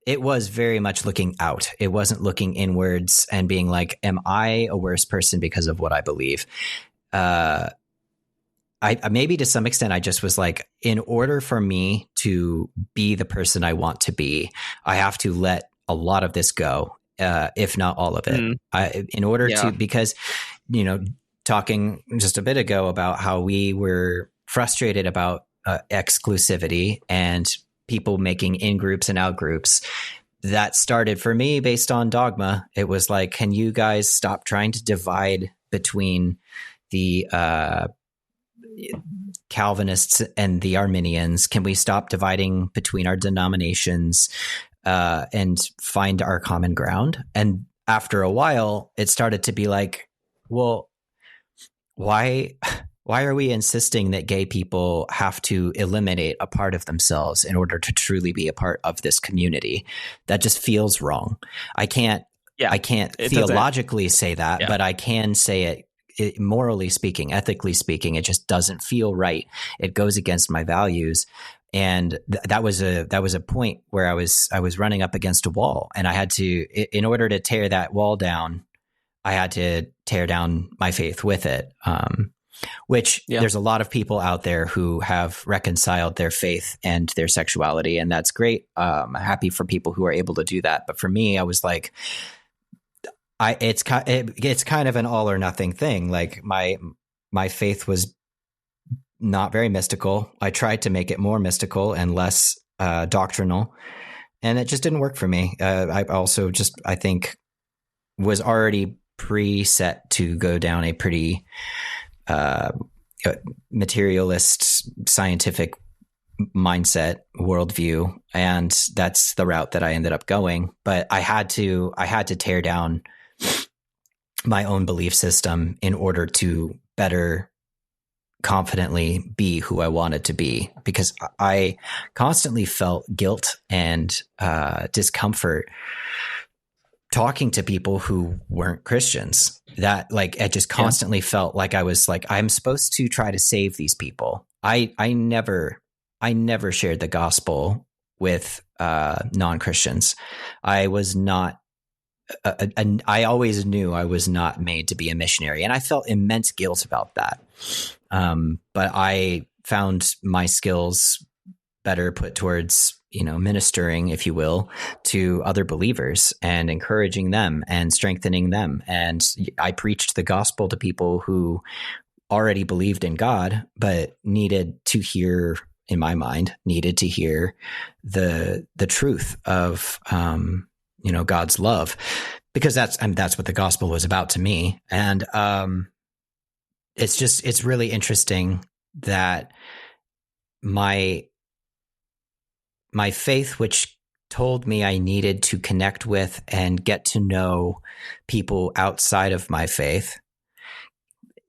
it was very much looking out. It wasn't looking inwards and being like, am I a worse person because of what I believe? I maybe to some extent, I just was like, in order for me to be the person I want to be, I have to let a lot of this go, if not all of it. In order to, because, talking just a bit ago about how we were frustrated about exclusivity and people making in groups and out groups, that started for me based on dogma. It was like, can you guys stop trying to divide between the Calvinists and the Arminians? Can we stop dividing between our denominations and find our common ground? And after a while, it started to be like, well, why are we insisting that gay people have to eliminate a part of themselves in order to truly be a part of this community? That just feels wrong. I can't theologically say that, but I can say it morally speaking, ethically speaking, it just doesn't feel right. It goes against my values. And that was a point where I was running up against a wall, and I had to, in order to tear that wall down, I had to tear down my faith with it. Which there's a lot of people out there who have reconciled their faith and their sexuality, and that's great. I'm happy for people who are able to do that. But for me, I was like, it's kind of an all or nothing thing. Like my faith was not very mystical. I tried to make it more mystical and less doctrinal, and it just didn't work for me. I also just, I think, was already preset to go down a pretty materialist, scientific mindset worldview, and that's the route that I ended up going. But I had to tear down my own belief system in order to better confidently be who I wanted to be, because I constantly felt guilt and discomfort talking to people who weren't Christians. That like, I just constantly felt like I was like, I'm supposed to try to save these people. I never shared the gospel with non-Christians. I was not, I always knew I was not made to be a missionary, and I felt immense guilt about that. But I found my skills better put towards, ministering, if you will, to other believers and encouraging them and strengthening them. And I preached the gospel to people who already believed in God, but needed to hear, in my mind, the truth of, God's love, because that's what the gospel was about to me. And, it's really interesting that my faith, which told me I needed to connect with and get to know people outside of my faith,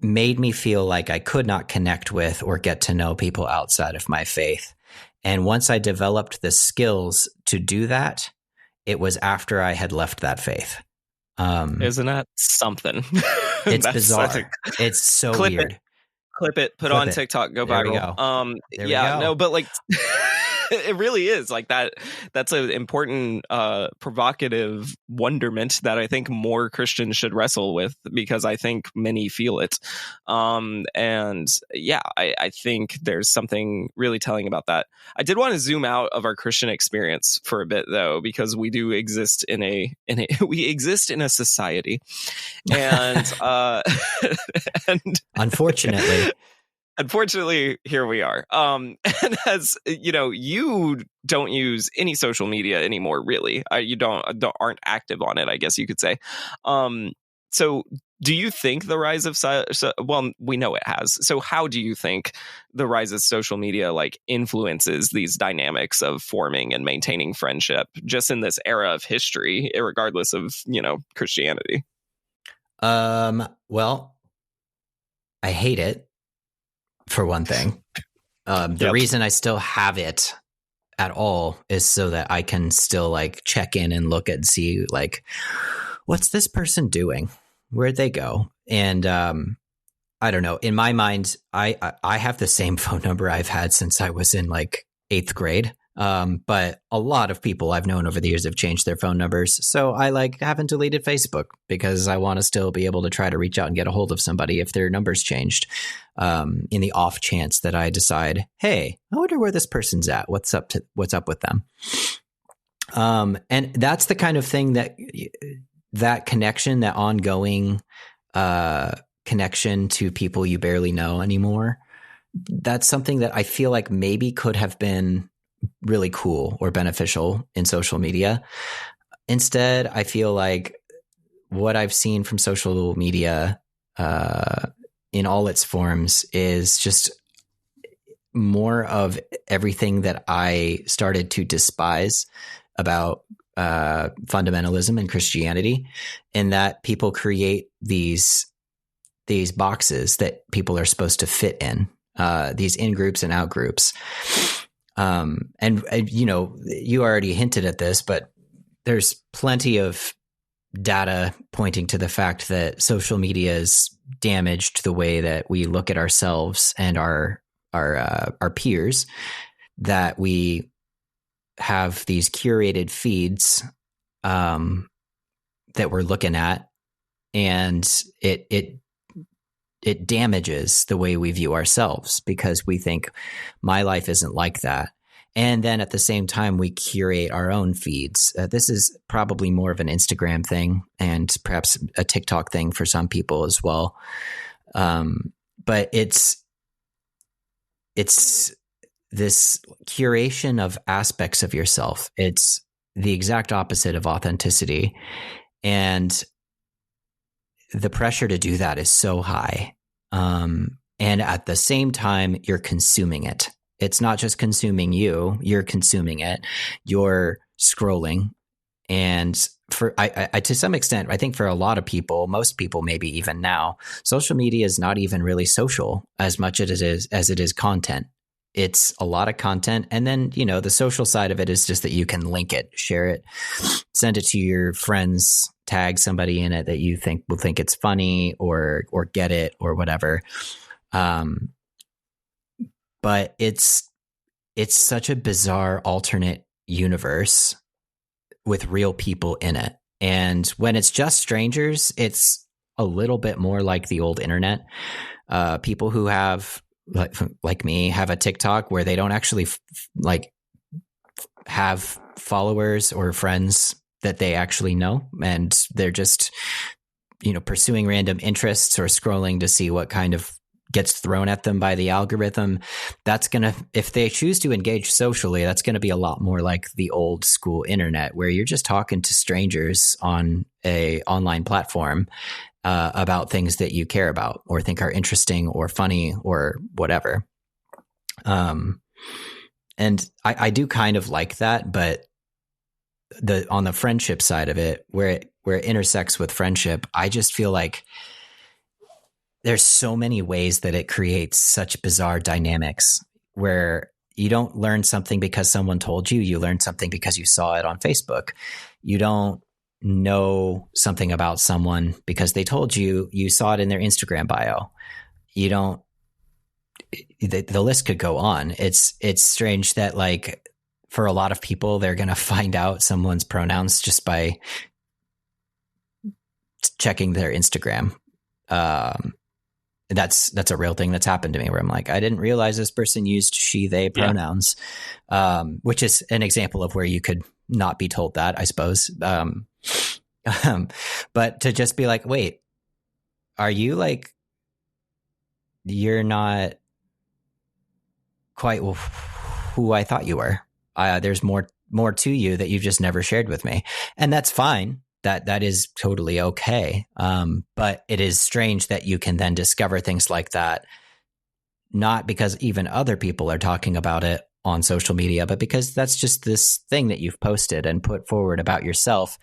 made me feel like I could not connect with or get to know people outside of my faith. And once I developed the skills to do that, it was after I had left that faith. Isn't that something? It's bizarre. It's so weird. Clip it, put on TikTok, go viral. There we go. No, but like it really is like that. That's an important, provocative wonderment that I think more Christians should wrestle with, because I think many feel it. And yeah, I think there's something really telling about that. I did want to zoom out of our Christian experience for a bit, though, because we do exist in we exist in a society, and and unfortunately, here we are. And as you don't use any social media anymore, really. You aren't active on it, I guess you could say. So do you think the rise of well, we know it has. So how do you think the rise of social media like influences these dynamics of forming and maintaining friendship just in this era of history, regardless of, Christianity? Well, I hate it. For one thing, the reason I still have it at all is so that I can still like check in and look and see like, what's this person doing? Where'd they go? And I don't know. In my mind, I have the same phone number I've had since I was in like 8th grade. But a lot of people I've known over the years have changed their phone numbers. So I haven't deleted Facebook because I want to still be able to try to reach out and get a hold of somebody if their number's changed. In the off chance that I decide, hey, I wonder where this person's at. What's up with them? And that's the kind of thing that connection, that ongoing, connection to people you barely know anymore. That's something that I feel like maybe could have been really cool or beneficial in social media. Instead, I feel like what I've seen from social media in all its forms is just more of everything that I started to despise about fundamentalism and Christianity, in that people create these boxes that people are supposed to fit in, these in groups and out groups. And you already hinted at this, but there's plenty of data pointing to the fact that social media has damaged the way that we look at ourselves and our peers, that we have these curated feeds that we're looking at, and it damages the way we view ourselves, because we think my life isn't like that. And then at the same time, we curate our own feeds. This is probably more of an Instagram thing and perhaps a TikTok thing for some people as well. But it's this curation of aspects of yourself. It's the exact opposite of authenticity. And the pressure to do that is so high. And at the same time, you're consuming it. It's not just consuming you, you're consuming it. You're scrolling And for I to some extent, I think for a lot of people, most people, maybe even now, social media is not even really social as much as it is content. It's a lot of content, and then the social side of it is just that you can link it, share it, send it to your friends, tag somebody in it that you think will think it's funny or get it or whatever. But it's such a bizarre alternate universe with real people in it. And when it's just strangers, it's a little bit more like the old internet. People who have, like me, have a TikTok where they don't actually have followers or friends that they actually know. And they're just, pursuing random interests or scrolling to see what kind of gets thrown at them by the algorithm. That's going to, if they choose to engage socially, that's going to be a lot more like the old school internet, where you're just talking to strangers on a online platform about things that you care about or think are interesting or funny or whatever. And I do kind of like that, but on the friendship side of it, where it intersects with friendship, I just feel like there's so many ways that it creates such bizarre dynamics where you don't learn something because someone told you. You learn something because you saw it on Facebook. You don't know something about someone because they told you. You saw it in their Instagram bio. You don't. The list could go on. It's strange that, like, for a lot of people, they're going to find out someone's pronouns just by checking their Instagram. That's a real thing that's happened to me, where I'm like, I didn't realize this person used she, they pronouns, which is an example of where you could not be told that, I suppose. But to just be like, wait, are you like, you're not quite who I thought you were. There's more to you that you've just never shared with me. And that's fine. That is totally okay. But it is strange that you can then discover things like that, not because even other people are talking about it on social media, but because that's just this thing that you've posted and put forward about yourself,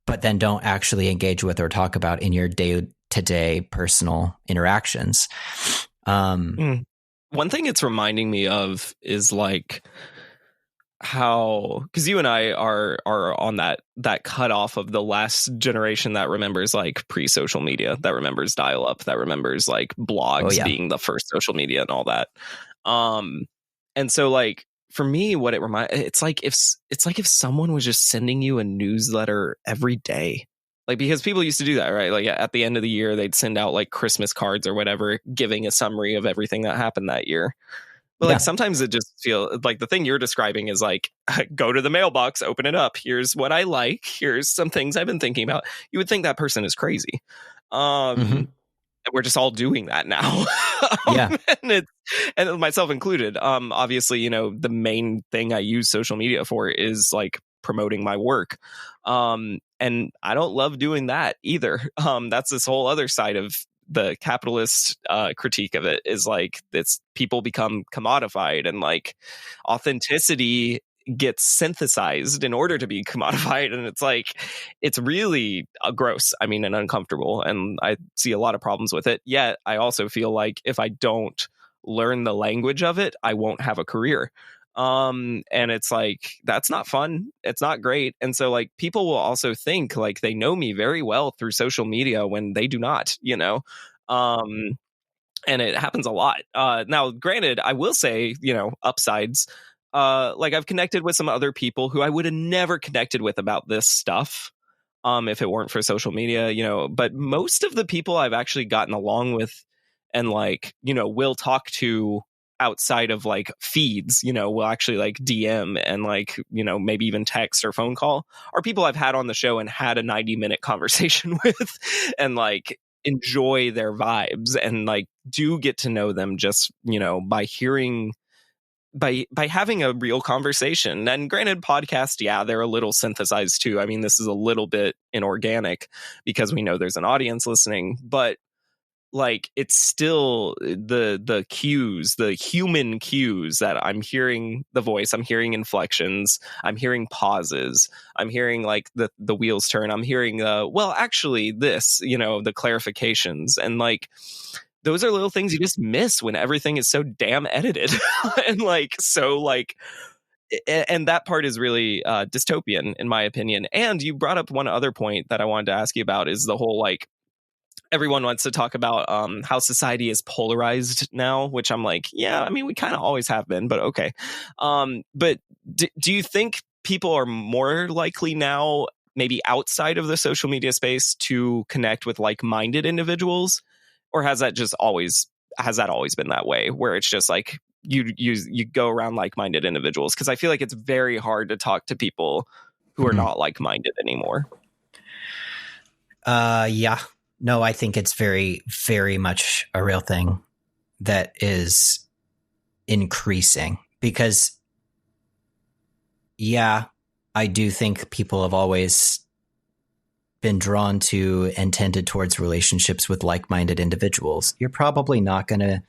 but then don't actually engage with or talk about in your day-to-day personal interactions. One thing it's reminding me of is like how, because you and I are on that cutoff of the last generation that remembers like pre-social media, that remembers dial-up, that remembers like blogs being the first social media and all that. And so like for me, what it's like if someone was just sending you a newsletter every day. Like, because people used to do that, right? Like at the end of the year, they'd send out like Christmas cards or whatever, giving a summary of everything that happened that year. But like sometimes it just feels like the thing you're describing is like, go to the mailbox, open it up. Here's what I like. Here's some things I've been thinking about. You would think that person is crazy. And we're just all doing that now. And myself included. Obviously, the main thing I use social media for is like promoting my work. And I don't love doing that either. That's this whole other side of the capitalist critique of it, is like it's people become commodified, and like authenticity gets synthesized in order to be commodified, and it's like it's really gross, and uncomfortable, and I see a lot of problems with it. Yet I also feel like if I don't learn the language of it, I won't have a career. And it's like, that's not fun. It's not great. And so like people will also think like they know me very well through social media when they do not, and it happens a lot. Now, granted, I will say, upsides, like I've connected with some other people who I would have never connected with about this stuff, if it weren't for social media, but most of the people I've actually gotten along with and like, will talk to outside of like feeds, will actually like DM and like, maybe even text or phone call, are people I've had on the show and had a 90-minute conversation with, and like enjoy their vibes and like do get to know them just, by hearing, by having a real conversation. And granted, podcast, they're a little synthesized too. This is a little bit inorganic because we know there's an audience listening, but like it's still the cues, the human cues, that I'm hearing the voice, I'm hearing inflections, I'm hearing pauses, I'm hearing like the wheels turn, I'm hearing well actually this, the clarifications, and like those are little things you just miss when everything is so damn edited and like so like, and that part is really dystopian in my opinion. And you brought up one other point that I wanted to ask you about, is the whole like everyone wants to talk about how society is polarized now, which I'm like, yeah, I mean, we kind of always have been, but okay. But do you think people are more likely now, maybe outside of the social media space, to connect with like-minded individuals? Or has that always been that way, where it's just like you go around like-minded individuals? Because I feel like it's very hard to talk to people who are not like-minded anymore. Yeah. No, I think it's very, very much a real thing that is increasing, because, yeah, I do think people have always been drawn to and tended towards relationships with like-minded individuals. You're probably not going to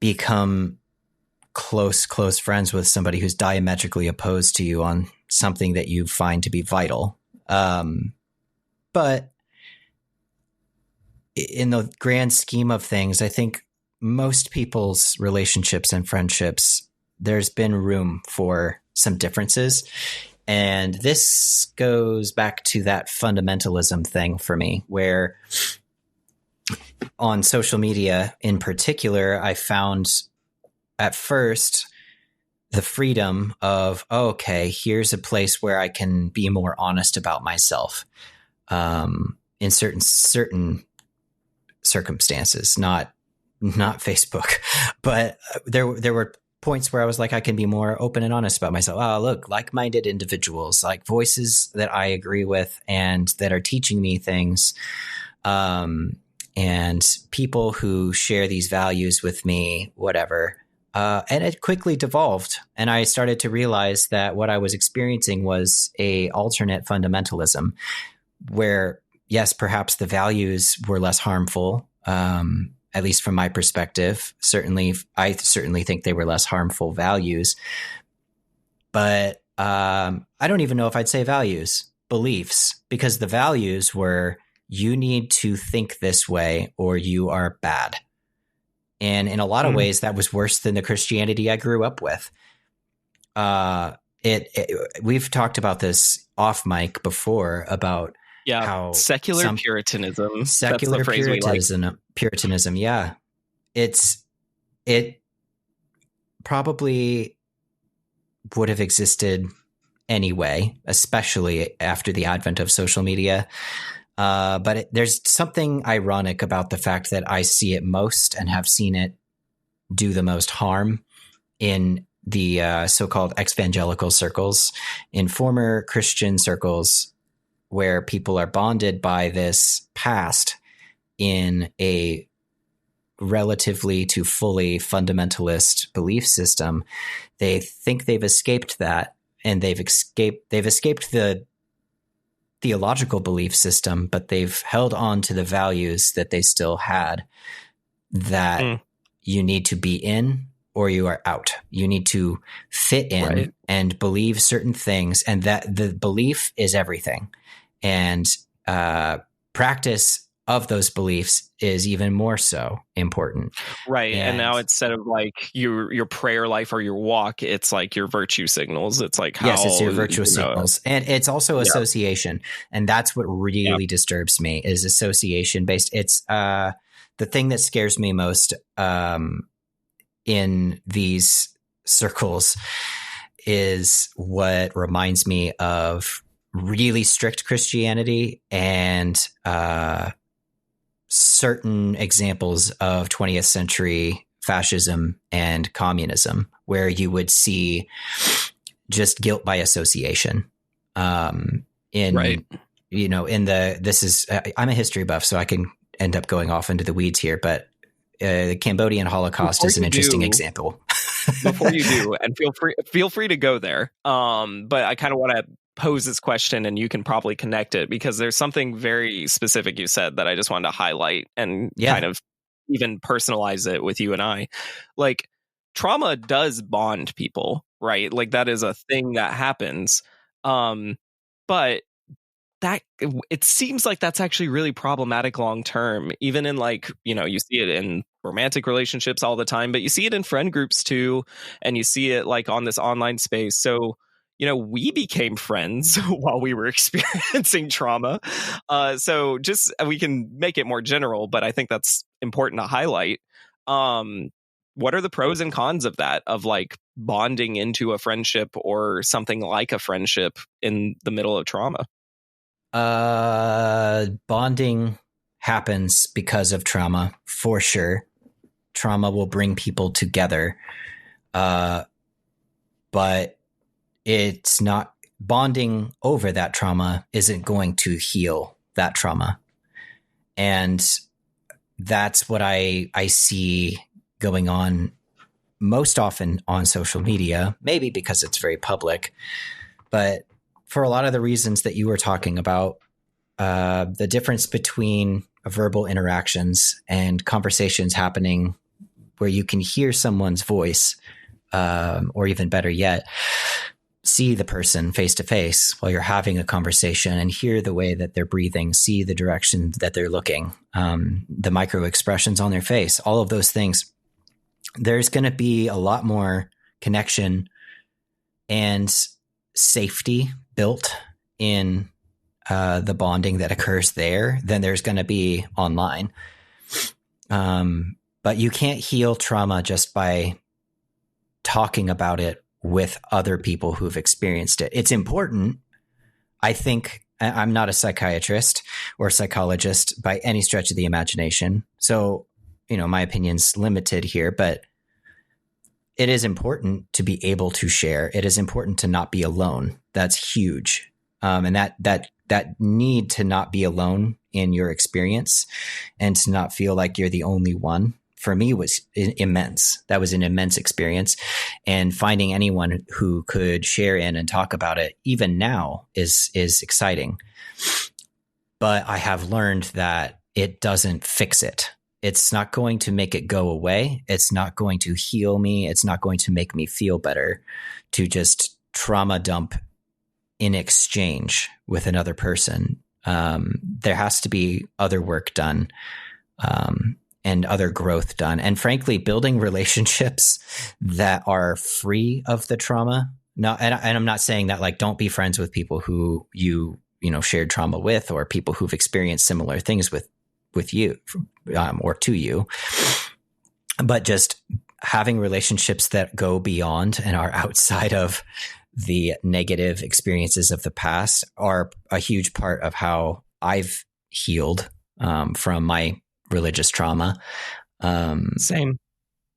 become close friends with somebody who's diametrically opposed to you on something that you find to be vital. But in the grand scheme of things, I think most people's relationships and friendships, there's been room for some differences. And this goes back to that fundamentalism thing for me, where on social media in particular, I found at first the freedom of, okay, here's a place where I can be more honest about myself in certain circumstances, not Facebook, but there were points where I was like, I can be more open and honest about myself. Oh, look, like-minded individuals, like voices that I agree with and that are teaching me things, and people who share these values with me, whatever. And it quickly devolved, and I started to realize that what I was experiencing was a alternate fundamentalism, where yes, perhaps the values were less harmful, at least from my perspective. I certainly think they were less harmful values. But I don't even know if I'd say values, beliefs, because the values were, you need to think this way or you are bad. And in a lot of ways, that was worse than the Christianity I grew up with. We've talked about this off mic before about how secular Puritanism. Secular that's the phrase Puritanism. We like. Puritanism, yeah. It probably would have existed anyway, especially after the advent of social media. But there's something ironic about the fact that I see it most and have seen it do the most harm in the so-called evangelical circles, in former Christian circles, where people are bonded by this past in a relatively to fully fundamentalist belief system. They think they've escaped that, and they've escaped the theological belief system, but they've held on to the values that they still had, that you need to be in or you are out. You need to fit in and believe certain things, and that the belief is everything. And practice of those beliefs is even more so important. Right. And now instead of like your prayer life or your walk, it's like your virtue signals. It's like yes, it's your virtue signals. And it's also association. And that's what really disturbs me, is association based. It's the thing that scares me most in these circles is what reminds me of really strict Christianity and certain examples of 20th century fascism and communism, where you would see just guilt by association. I'm a history buff, so I can end up going off into the weeds here, but the Cambodian Holocaust is an interesting example. Before you do, and feel free to go there. But I kind of want to pose this question, and you can probably connect it, because there's something very specific you said that I just wanted to highlight and kind of even personalize it with you and I. Like, trauma does bond people, right? Like, that is a thing that happens. But that, it seems like that's actually really problematic long term, even in, like, you see it in romantic relationships all the time, but you see it in friend groups too, and you see it like on this online space. So we became friends while we were experiencing trauma. So just, we can make it more general, but I think that's important to highlight. What are the pros and cons of that, of like bonding into a friendship or something like a friendship in the middle of trauma? Bonding happens because of trauma, for sure. Trauma will bring people together. But it's not, bonding over that trauma isn't going to heal that trauma. And that's what I see going on most often on social media, maybe because it's very public, but for a lot of the reasons that you were talking about, the difference between verbal interactions and conversations happening where you can hear someone's voice, or even better yet, see the person face to face while you're having a conversation and hear the way that they're breathing, see the direction that they're looking, the micro expressions on their face, all of those things. There's going to be a lot more connection and safety built in the bonding that occurs there than there's going to be online. But you can't heal trauma just by talking about it with other people who've experienced it. It's important. I think, I'm not a psychiatrist or psychologist by any stretch of the imagination, so my opinion's limited here, but it is important to be able to share. It is important to not be alone. That's huge. And that need to not be alone in your experience and to not feel like you're the only one, for me, was immense. That was an immense experience. And finding anyone who could share in and talk about it, even now, is exciting. But I have learned that it doesn't fix it. It's not going to make it go away. It's not going to heal me. It's not going to make me feel better to just trauma dump in exchange with another person. There has to be other work done, and other growth done. And frankly, building relationships that are free of the trauma. Now, and I'm not saying that, like, don't be friends with people who you shared trauma with, or people who've experienced similar things with you, or to you, but just having relationships that go beyond and are outside of the negative experiences of the past are a huge part of how I've healed from my religious trauma. Same.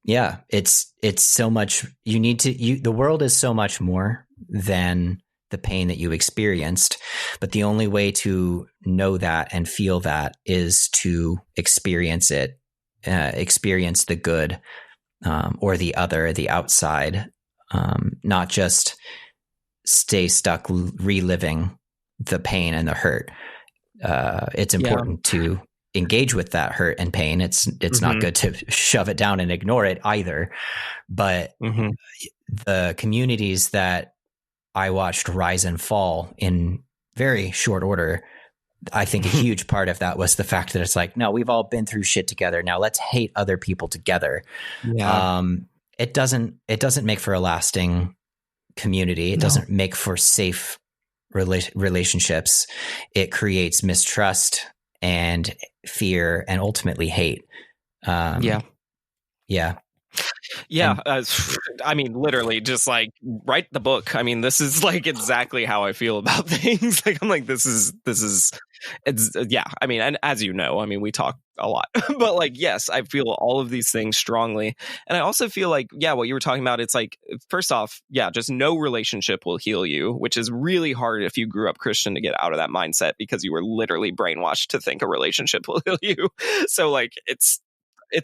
Yeah, it's so much. The world is so much more than the pain that you experienced, but the only way to know that and feel that is to experience it, experience the good, or the other, the outside, not just stay stuck reliving the pain and the hurt. It's important to engage with that hurt and pain. It's not good to shove it down and ignore it either. But the communities that I watched rise and fall in very short order, I think a huge part of that was the fact that it's like, no, we've all been through shit together. Now let's hate other people together. Yeah. It doesn't make for a lasting community. It doesn't make for safe relationships. It creates mistrust and fear and ultimately hate. Yeah. I mean, literally, just like, write the book. I mean, this is like exactly how I feel about things. Like, I'm like, this is it's yeah. I mean, and as you know, I mean, we talk a lot, but like, yes, I feel all of these things strongly. And I also feel like, what you were talking about, it's like, first off, just no relationship will heal you, which is really hard if you grew up Christian to get out of that mindset, because you were literally brainwashed to think a relationship will heal you. So like, it's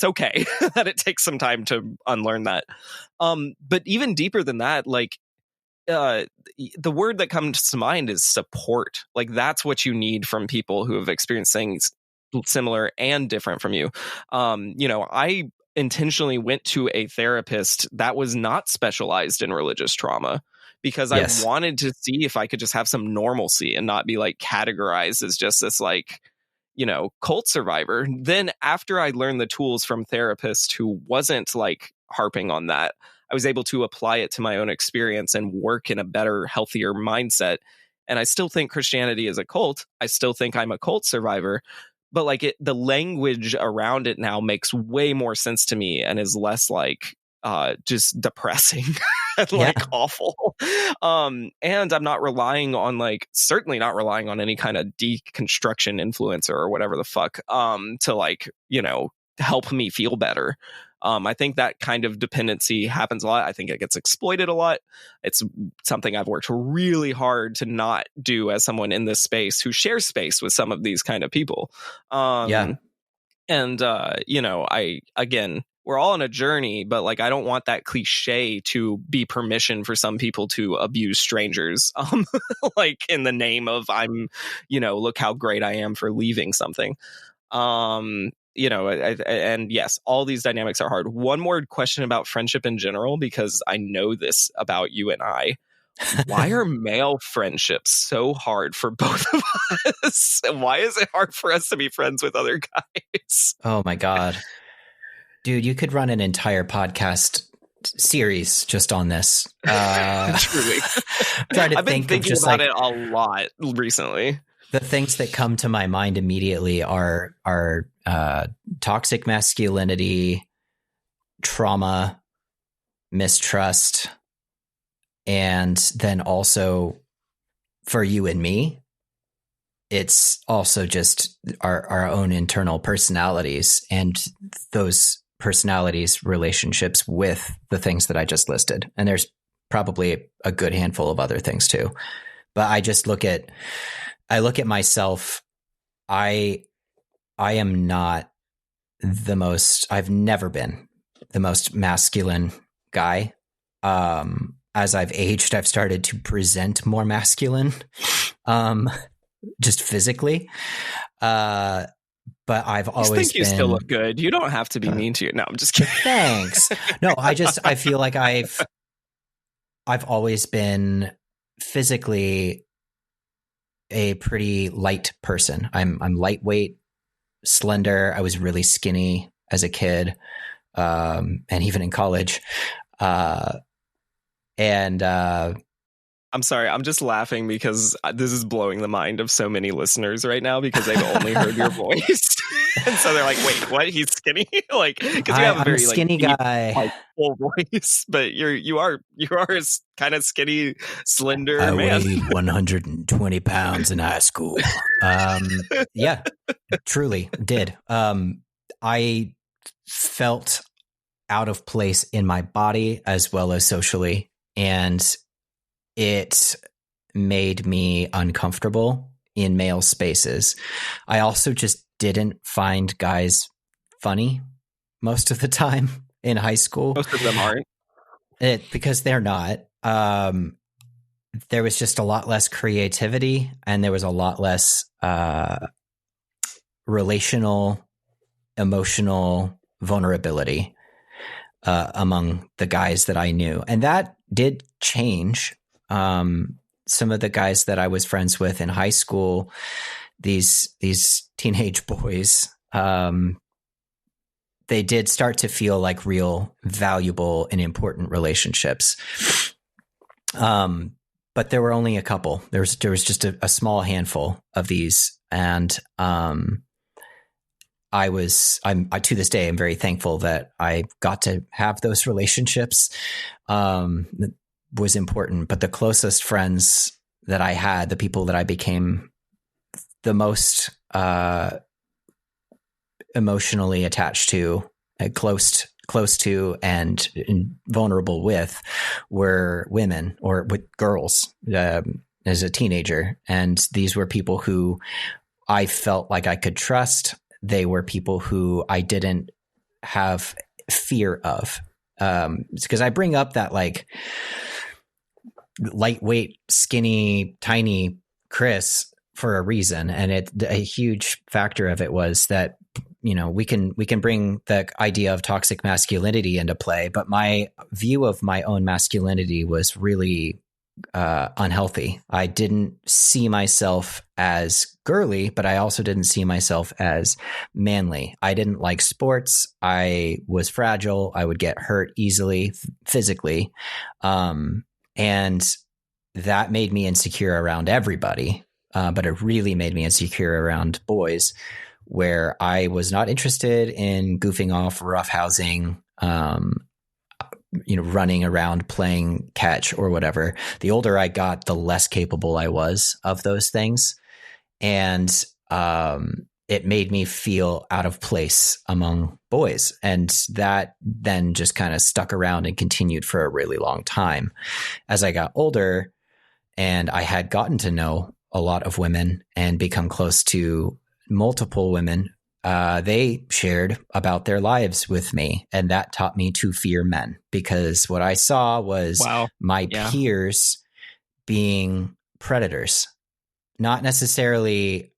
okay that it takes some time to unlearn that. But even deeper than that, like, uh, the word that comes to mind is support. Like that's what you need from people who have experienced things similar and different from you. I intentionally went to a therapist that was not specialized in religious trauma because I Yes. wanted to see if I could just have some normalcy and not be like categorized as just this like, cult survivor. Then after I learned the tools from therapists who wasn't like harping on that, I was able to apply it to my own experience and work in a better, healthier mindset. And I still think Christianity is a cult. I still think I'm a cult survivor, but like the language around it now makes way more sense to me and is less like just depressing and Yeah. like awful. And I'm not relying on certainly not relying on any kind of deconstruction influencer or whatever the fuck to help me feel better. I think that kind of dependency happens a lot. I think it gets exploited a lot. It's something I've worked really hard to not do as someone in this space who shares space with some of these kind of people. Yeah. And, again, we're all on a journey, but like, I don't want that cliche to be permission for some people to abuse strangers. Like in the name of look how great I am for leaving something. And yes, all these dynamics are hard. One more question about friendship in general, because I know this about you and I. Why are male friendships so hard for both of us? And why is it hard for us to be friends with other guys? Oh my God. Dude, you could run an entire podcast series just on this. Truly. Trying to I've been think thinking of just about like it a lot recently. the things that come to my mind immediately are toxic masculinity, trauma, mistrust, and then also for you and me, it's also just our own internal personalities and those personalities relationships with the things that I just listed. And there's probably a good handful of other things too. But I look at myself, I am not I've never been the most masculine guy. As I've aged, I've started to present more masculine, just physically. But I've always you still look good. You don't have to be mean to you. No, I'm just kidding. Thanks. No, I feel like I've always been physically a pretty light person. I'm lightweight, slender. I was really skinny as a kid, and even in college. I'm sorry. I'm just laughing because this is blowing the mind of so many listeners right now because they've only heard your voice. And so they're like, wait, what? He's skinny? Like, because you have a very skinny deep, guy, full voice, but you are a kind of skinny, slender I man. weighed 120 pounds in high school. Yeah, truly did. I felt out of place in my body as well as socially, and it made me uncomfortable in male spaces. I also just didn't find guys funny most of the time in high school. Most of them aren't. Because they're not. There was just a lot less creativity, and there was a lot less relational, emotional vulnerability among the guys that I knew. And that did change. Some of the guys that I was friends with in high school, these teenage boys, they did start to feel like real valuable and important relationships. But there were only a couple. There was just a small handful of these. And I'm to this day, I'm very thankful that I got to have those relationships. That was important. But the closest friends that I had, the people that I became the most emotionally attached to, close to, and vulnerable with, were women or with girls as a teenager. And these were people who I felt like I could trust. They were people who I didn't have fear of. Because I bring up that, like, lightweight, skinny, tiny Chris for a reason. And a huge factor of it was that, we can bring the idea of toxic masculinity into play, but my view of my own masculinity was really unhealthy. I didn't see myself as girly, but I also didn't see myself as manly. I didn't like sports. I was fragile. I would get hurt easily physically. And that made me insecure around everybody. But it really made me insecure around boys, where I was not interested in goofing off, roughhousing, running around playing catch or whatever. The older I got, the less capable I was of those things. And it made me feel out of place among boys. And that then just kind of stuck around and continued for a really long time. As I got older and I had gotten to know a lot of women and become close to multiple women, they shared about their lives with me, and that taught me to fear men, because what I saw was my peers being predators. Not necessarily,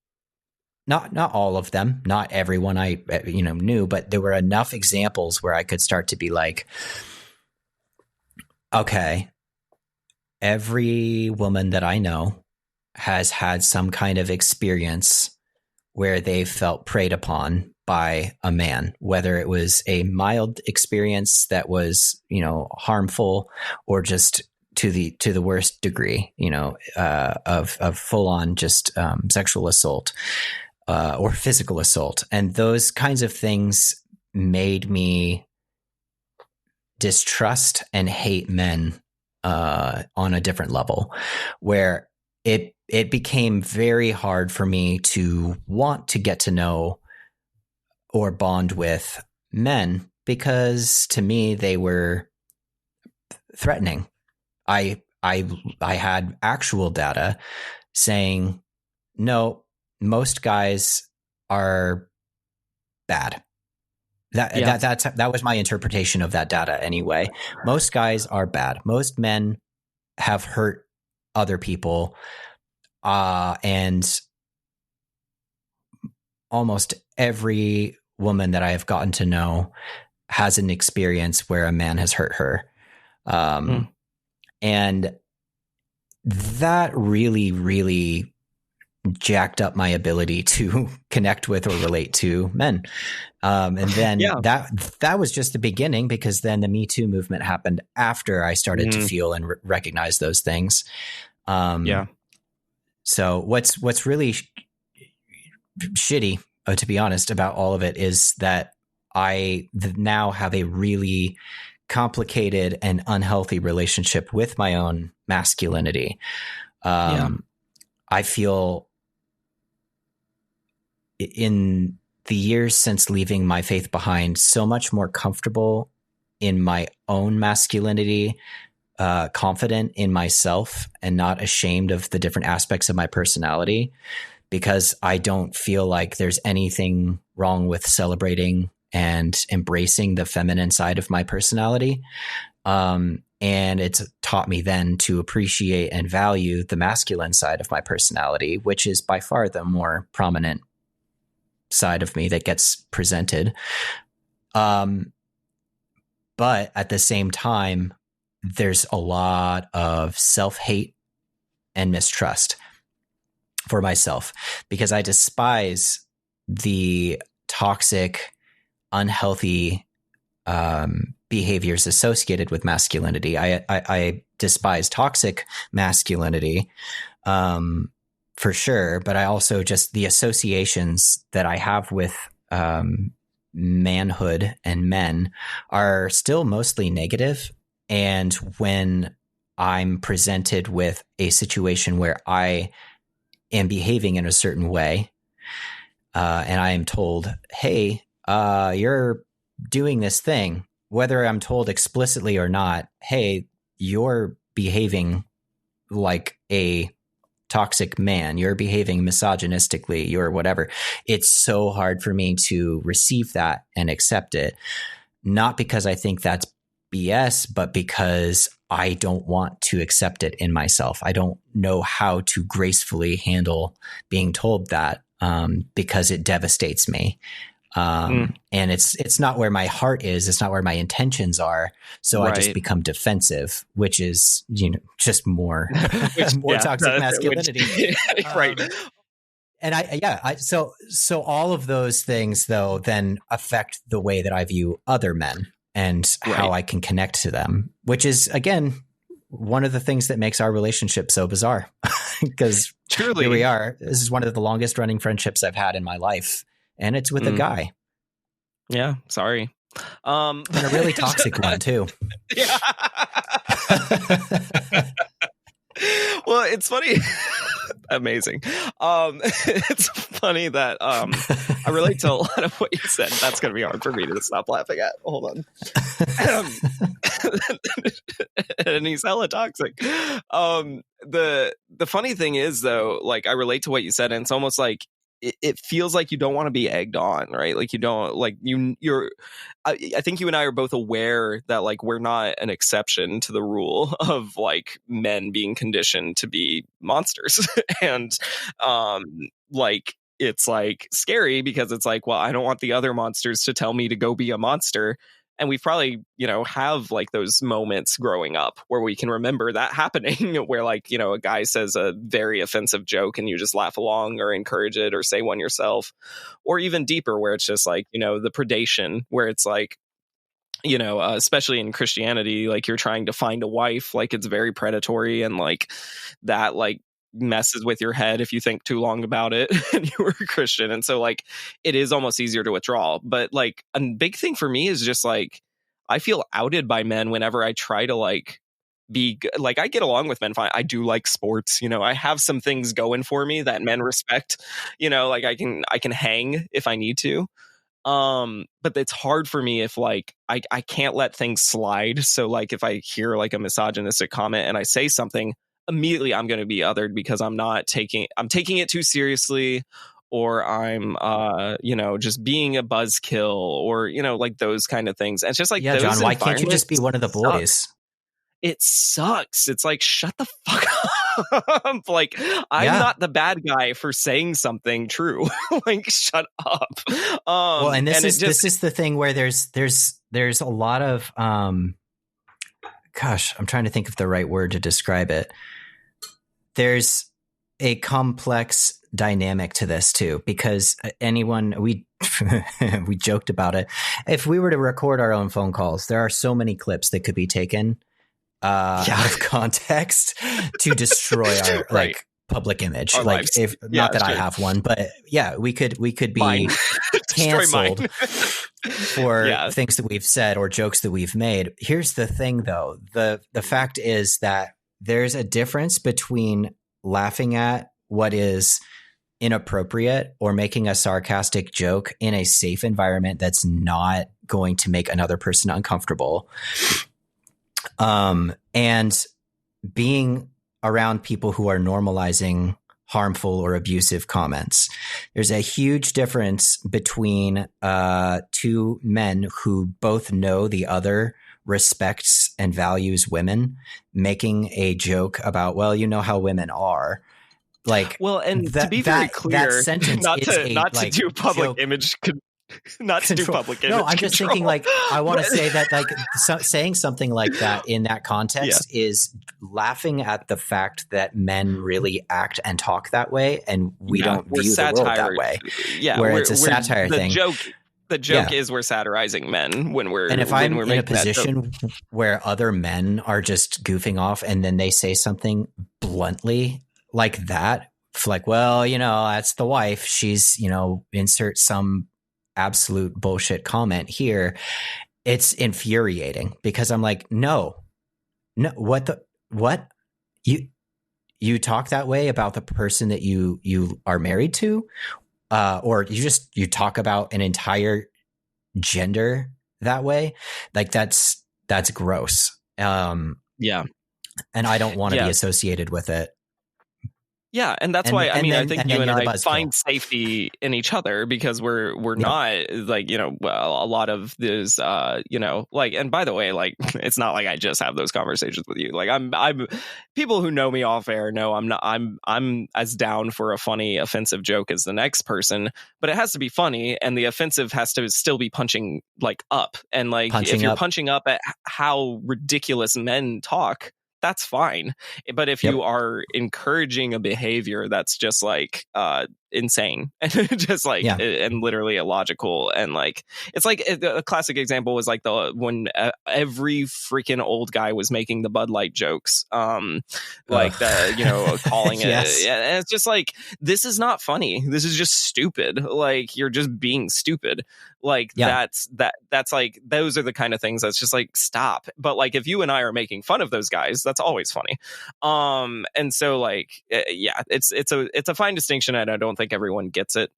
not all of them, not everyone I knew, but there were enough examples where I could start to be like, okay, every woman that I know has had some kind of experience where they felt preyed upon by a man, whether it was a mild experience that was, harmful, or just to the worst degree, of full on just sexual assault or physical assault. And those kinds of things made me distrust and hate men on a different level, where it became very hard for me to want to get to know or bond with men, because to me they were threatening. I had actual data saying, no, most guys are bad. That was my interpretation of that data anyway. Most guys are bad. Most men have hurt other people, and almost every woman that I have gotten to know has an experience where a man has hurt her. And that really, really jacked up my ability to connect with or relate to men. And then that was just the beginning, because then the Me Too movement happened after I started to feel and recognize those things. So what's really shitty, to be honest, about all of it is that I now have a really complicated and unhealthy relationship with my own masculinity. I feel in the years since leaving my faith behind so much more comfortable in my own masculinity, confident in myself, and not ashamed of the different aspects of my personality, because I don't feel like there's anything wrong with celebrating and embracing the feminine side of my personality. And it's taught me then to appreciate and value the masculine side of my personality, which is by far the more prominent side of me that gets presented. But at the same time, there's a lot of self-hate and mistrust for myself, because I despise the toxic, unhealthy behaviors associated with masculinity. I despise toxic masculinity, for sure, but I also just the associations that I have with manhood and men are still mostly negative. And when I'm presented with a situation where I am behaving in a certain way, and I am told, hey, you're doing this thing, whether I'm told explicitly or not, hey, you're behaving like a toxic man, you're behaving misogynistically, you're whatever. It's so hard for me to receive that and accept it. Not because I think that's BS, but because I don't want to accept it in myself. I don't know how to gracefully handle being told that, because it devastates me. And it's not where my heart is. It's not where my intentions are. So I just become defensive, which is, just more, more toxic masculinity. Right. And so all of those things though, then affect the way that I view other men and how I can connect to them, which is again, one of the things that makes our relationship so bizarre because Truly, here we are. This is one of the longest running friendships I've had in my life. And it's with a guy. Yeah. Sorry. And a really toxic one too. Yeah. Well, it's funny. Amazing. It's funny that I relate to a lot of what you said. That's going to be hard for me to stop laughing at. Hold on. And he's hella toxic. The funny thing is though, like I relate to what you said, and it's almost like it feels like you don't want to be egged on, right? Like you don't like you're. I think you and I are both aware that like we're not an exception to the rule of like men being conditioned to be monsters, and like it's like scary because it's like, well, I don't want the other monsters to tell me to go be a monster. And we probably, have like those moments growing up where we can remember that happening where like, a guy says a very offensive joke and you just laugh along or encourage it or say one yourself, or even deeper where it's just like, the predation where it's like, especially in Christianity, like you're trying to find a wife, like it's very predatory and like that like messes with your head if you think too long about it and you were a Christian. And so like it is almost easier to withdraw. But like a big thing for me is just like I feel outed by men whenever I try to like be like I get along with men fine. I do like sports, I have some things going for me that men respect, like I can hang if I need to. But it's hard for me if like I can't let things slide. So like if I hear like a misogynistic comment and I say something, immediately I'm going to be othered because I'm taking it too seriously, or I'm just being a buzzkill, or like those kind of things. And it's just like, yeah, John, why can't you just be one of the boys? It sucks. It's like, shut the fuck up. Like, I'm not the bad guy for saying something true. Like, shut up. Well, and this is the thing where there's a lot of gosh, I'm trying to think of the right word to describe it. There's a complex dynamic to this too, because we joked about it. If we were to record our own phone calls, there are so many clips that could be taken out of context to destroy our like public image. Our like lives. If not that I have one, but yeah, we could be canceled for things that we've said or jokes that we've made. Here's the thing though. The fact is that there's a difference between laughing at what is inappropriate or making a sarcastic joke in a safe environment that's not going to make another person uncomfortable. And being around people who are normalizing harmful or abusive comments. There's a huge difference between two men who both know the other respects and values women, making a joke about, well, you know how women are. Like, well, and to be very clear, that sentence not to do public image not to do public image. No, I'm just thinking like I want to say that like saying something like that in that context is laughing at the fact that men really act and talk that way, and we don't view the world that way. Yeah, where it's a satire thing. The joke is we're satirizing men when we're and if I'm in a position where other men are just goofing off and then they say something bluntly like that, like, well, that's the wife. She's insert some absolute bullshit comment here. It's infuriating because I'm like, no, what you talk that way about the person that you are married to, or you talk about an entire gender that way. Like that's gross. And I don't want to be associated with it. Yeah, and that's why I mean I think you and you're the I buzzkill. find safety in each other because we're not like, you know, well, a lot of this you know, like, and by the way, like it's not like I just have those conversations with you. Like I'm people who know me off air know I'm as down for a funny offensive joke as the next person, but it has to be funny and the offensive has to still be punching like up. And like if you're punching up at how ridiculous men talk, that's fine. But if you are encouraging a behavior that's just like insane and just like and literally illogical, and like it's like a classic example was like the when every freaking old guy was making the Bud Light jokes, like the, you know, calling it, and it's just like, this is not funny, this is just stupid, like you're just being stupid, like that's like, those are the kind of things that's just like, stop. But like if you and I are making fun of those guys, that's always funny. And so like it's a fine distinction, and I don't think everyone gets it.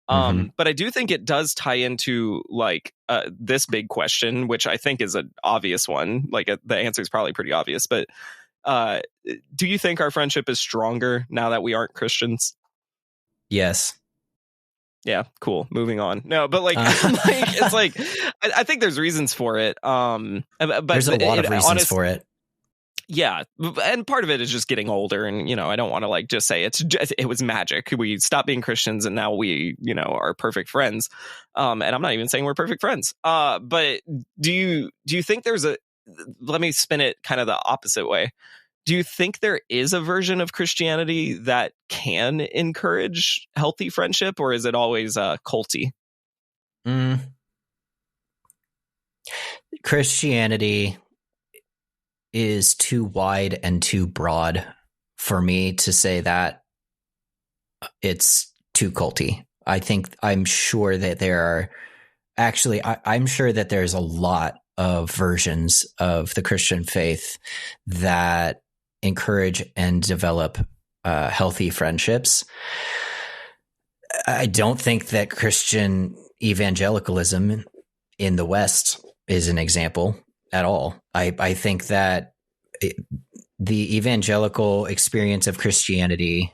But I do think it does tie into like this big question, which I think is an obvious one. Like the answer is probably pretty obvious, but do you think our friendship is stronger now that we aren't Christians? Yes. Yeah, cool. Moving on. No, but like, like it's like I think there's reasons for it. But there's a lot of reasons for it. Yeah, and part of it is just getting older, and you know, I don't want to like just say it was magic. We stopped being Christians, and now we, you know, are perfect friends. And I'm not even saying we're perfect friends. But do you think there's a? Let me spin it kind of the opposite way. Do you think there is a version of Christianity that can encourage healthy friendship, or is it always culty? Christianity is too wide and too broad for me to say that it's too culty. I'm sure that there are actually, I'm sure that there's a lot of versions of the Christian faith that encourage and develop healthy friendships. I don't think that Christian evangelicalism in the West is an example at all. I think that the evangelical experience of Christianity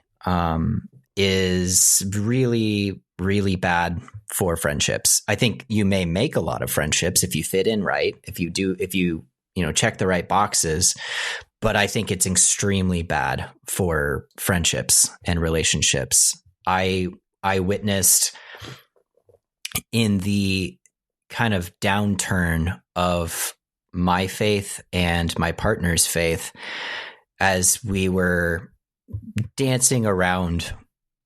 is really, really bad for friendships. I think you may make a lot of friendships if you fit in right, if you check the right boxes, but I think it's extremely bad for friendships and relationships. I witnessed in the kind of downturn of my faith and my partner's faith as we were dancing around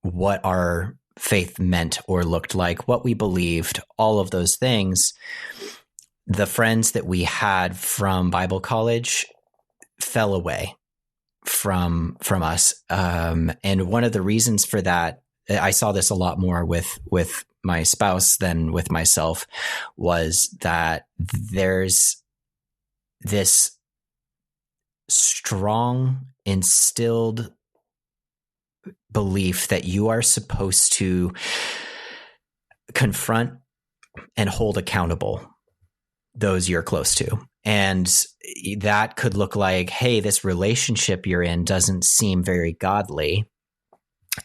what our faith meant or looked like, what we believed, all of those things. The friends that we had from Bible college fell away from us. And one of the reasons for that, I saw this a lot more with my spouse than with myself, was that there's this strong instilled belief that you are supposed to confront and hold accountable those you're close to. And that could look like, hey, this relationship you're in doesn't seem very godly.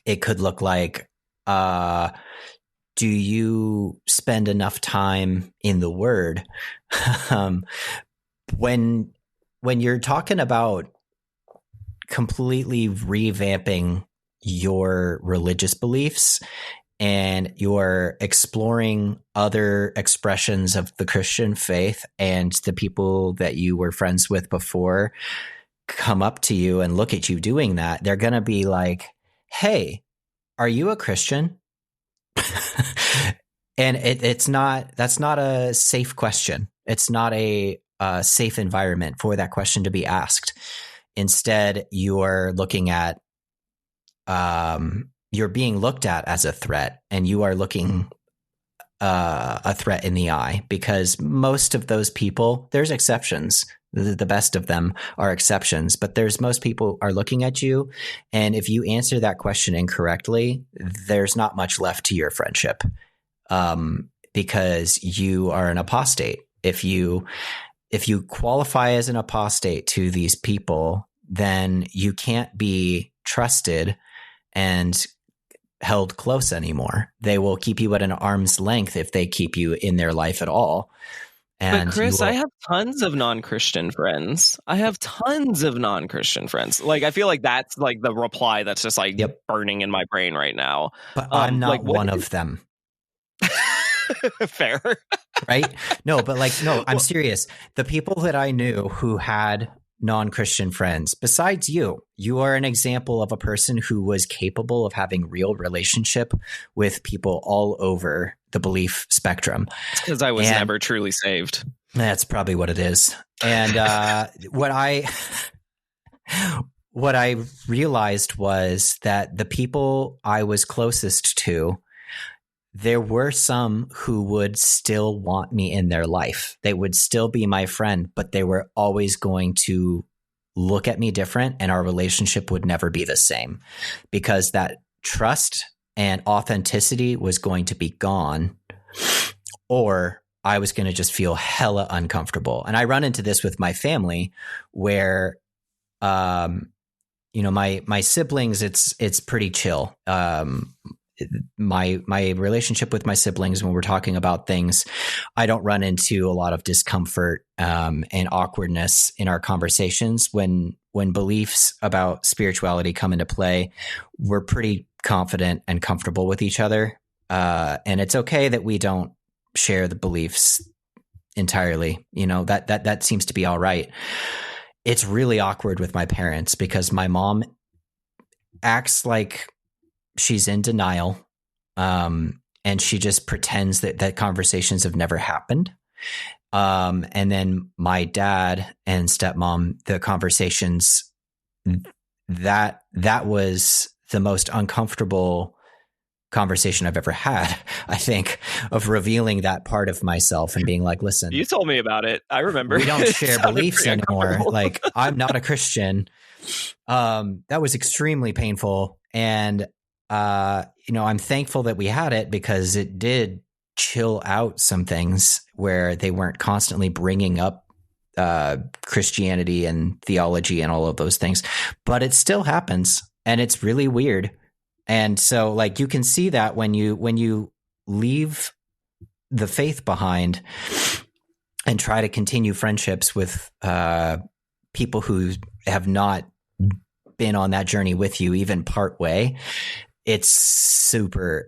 It could look like, do you spend enough time in the Word? When you're talking about completely revamping your religious beliefs and you're exploring other expressions of the Christian faith, and the people that you were friends with before come up to you and look at you doing that, they're going to be like, hey, are you a Christian? And that's not a safe question. It's not a safe environment for that question to be asked. Instead, you're looking at, you're being looked at as a threat, and you are looking a threat in the eye, because most of those people, there's exceptions. The best of them are exceptions, but most people are looking at you. And if you answer that question incorrectly, there's not much left to your friendship, because you are an apostate. If you qualify as an apostate to these people, then you can't be trusted and held close anymore. They will keep you at an arm's length if they keep you in their life at all. But And Chris, I have tons of non-Christian friends. Like, I feel like that's like the reply that's just like burning in my brain right now. But I'm not one of them. Fair. Right? No, but I'm serious. The people that I knew who had non-Christian friends, besides you are an example of a person who was capable of having real relationship with people all over the belief spectrum. Because I was never truly saved. That's probably what it is. And what I realized was that the people I was closest to, there were some who would still want me in their life. They would still be my friend, but they were always going to look at me different, and our relationship would never be the same because that trust and authenticity was going to be gone, or I was going to just feel hella uncomfortable. And I run into this with my family where, my siblings, it's pretty chill. My relationship with my siblings, when we're talking about things, I don't run into a lot of discomfort and awkwardness in our conversations. When beliefs about spirituality come into play, we're pretty confident and comfortable with each other. And it's okay that we don't share the beliefs entirely. That seems to be all right. It's really awkward with my parents because my mom acts like she's in denial, and she just pretends that conversations have never happened. And then my dad and stepmom, the conversations, that was the most uncomfortable conversation I've ever had, I think, of revealing that part of myself and being like, listen, you told me about it. I remember. We don't share beliefs anymore. Like, I'm not a Christian. That was extremely painful. And I'm thankful that we had it because it did chill out some things where they weren't constantly bringing up Christianity and theology and all of those things, but it still happens and it's really weird. And so you can see that when you leave the faith behind and try to continue friendships with people who have not been on that journey with you, even part way, it's super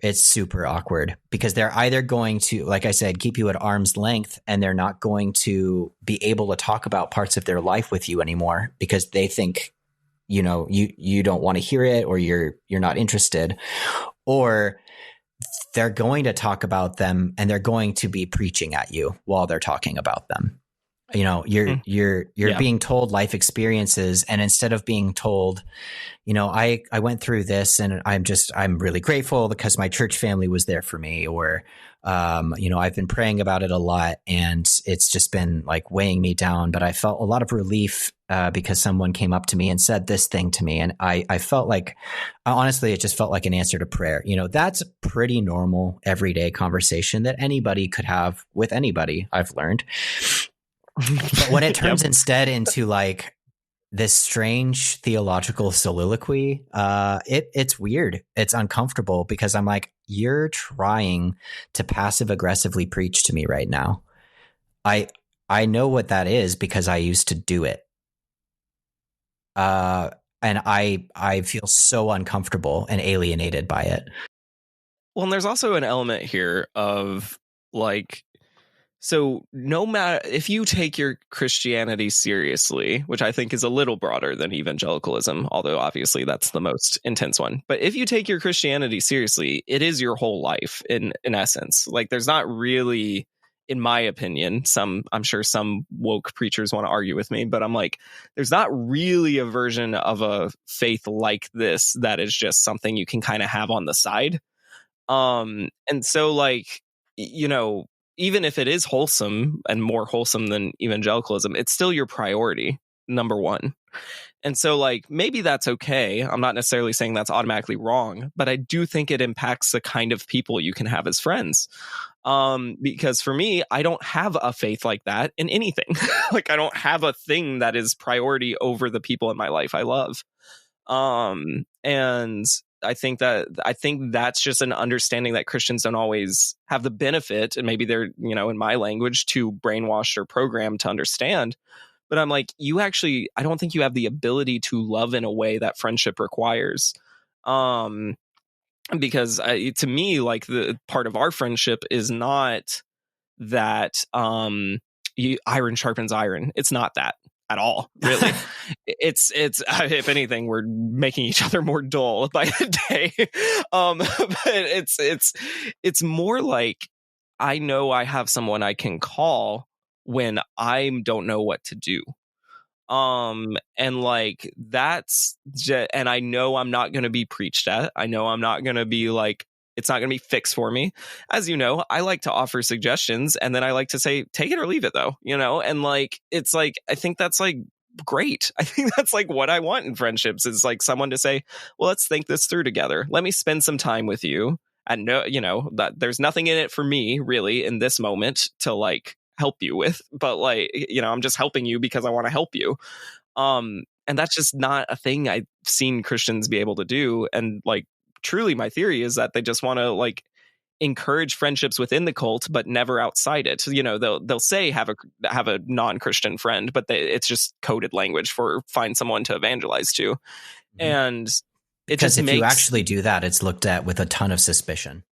awkward because they're either going to, like I said, keep you at arm's length, and they're not going to be able to talk about parts of their life with you anymore because they think, you don't want to hear it, or you're not interested, or they're going to talk about them and they're going to be preaching at you while they're talking about them. You're being told life experiences, and instead of being told, I went through this and I'm really grateful because my church family was there for me, or, I've been praying about it a lot and it's just been weighing me down, but I felt a lot of relief because someone came up to me and said this thing to me. And I felt honestly, it just felt like an answer to prayer. That's a pretty normal everyday conversation that anybody could have with anybody, I've learned. But when it turns instead into this strange theological soliloquy, it's weird. It's uncomfortable because I'm like, you're trying to passive aggressively preach to me right now. I know what that is because I used to do it. And I feel so uncomfortable and alienated by it. Well, and there's also an element here of so no matter if you take your Christianity seriously, which I think is a little broader than evangelicalism, although obviously that's the most intense one. But if you take your Christianity seriously, it is your whole life in essence. There's not really, in my opinion, I'm sure some woke preachers want to argue with me, but I'm like, there's not really a version of a faith like this that is just something you can kind of have on the side. And so even if it is wholesome and more wholesome than evangelicalism, it's still your priority, number one. And so maybe that's okay. I'm not necessarily saying that's automatically wrong, but I do think it impacts the kind of people you can have as friends. Because for me, I don't have a faith like that in anything. I don't have a thing that is priority over the people in my life I love. And I think that's just an understanding that Christians don't always have the benefit, and maybe they're, in my language, too brainwashed or programmed to understand. But I'm like, I don't think you have the ability to love in a way that friendship requires. Because to me, like, the part of our friendship is not that iron sharpens iron. It's not that at all, really. it's if anything, we're making each other more dull by the day. But it's more like, I know I have someone I can call when I don't know what to do. And like, and I know I'm not going to be preached at. I know I'm not going to be like, it's not going to be fixed for me. As you know, I like to offer suggestions, and then I like to say, take it or leave it, though, and like, it's like, I think that's like great. I think that's like what I want in friendships, is like someone to say, well, let's think this through together. Let me spend some time with you. And that there's nothing in it for me really in this moment to like help you with, but like, I'm just helping you because I want to help you. And that's just not a thing I've seen Christians be able to do. And like, truly, my theory is that they just want to like encourage friendships within the cult, but never outside it. They'll say have a non-Christian friend, but it's just coded language for find someone to evangelize to. Mm-hmm. And because if you actually do that, it's looked at with a ton of suspicion.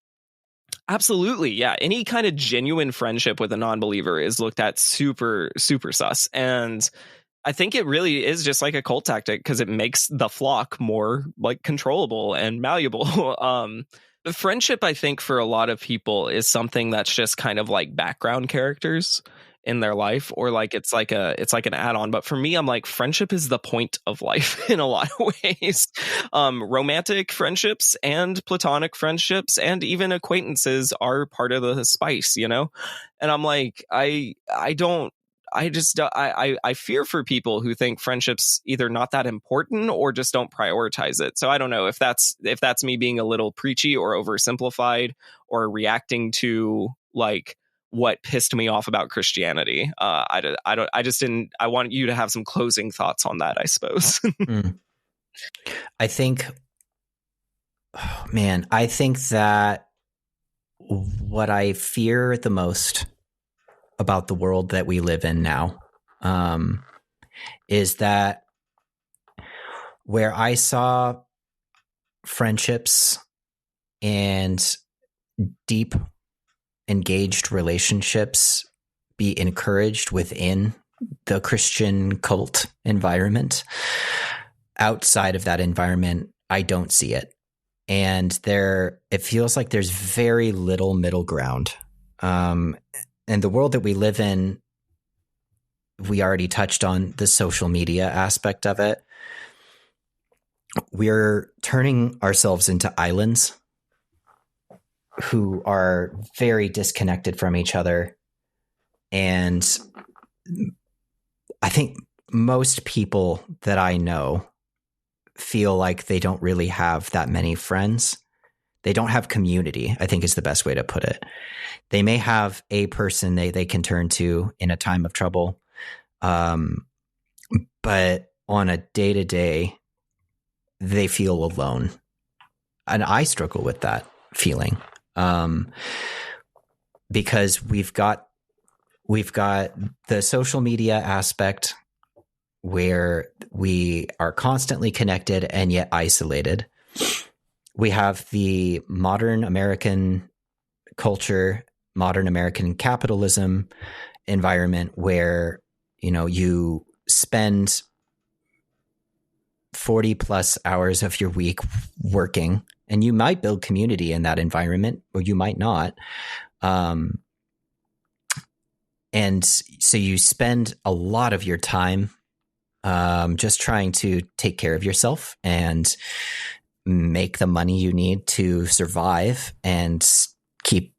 Absolutely. Yeah. Any kind of genuine friendship with a non-believer is looked at super, super sus. And I think it really is just like a cult tactic, because it makes the flock more like controllable and malleable. The friendship, I think, for a lot of people is something that's just kind of like background characters in their life, or like it's like an add-on. But for me, I'm like, friendship is the point of life in a lot of ways. Romantic friendships and platonic friendships and even acquaintances are part of the spice, and I'm like, I fear for people who think friendship's either not that important or just don't prioritize it. So I don't know if that's me being a little preachy or oversimplified or reacting to like what pissed me off about Christianity. I want you to have some closing thoughts on that, I suppose. I think that what I fear the most about the world that we live in now is that where I saw friendships and deep engaged relationships be encouraged within the Christian cult environment, outside of that environment, I don't see it. And it feels like there's very little middle ground. And the world that we live in, we already touched on the social media aspect of it. We're turning ourselves into islands who are very disconnected from each other. And I think most people that I know feel like they don't really have that many friends. They don't have community, I think is the best way to put it. They may have a person they can turn to in a time of trouble. But on a day-to-day, they feel alone. And I struggle with that feeling. Because we've got the social media aspect where we are constantly connected and yet isolated. We have the modern American culture, modern American capitalism environment where, you spend 40 plus hours of your week working, and you might build community in that environment, or you might not. And so you spend a lot of your time just trying to take care of yourself and make the money you need to survive and keep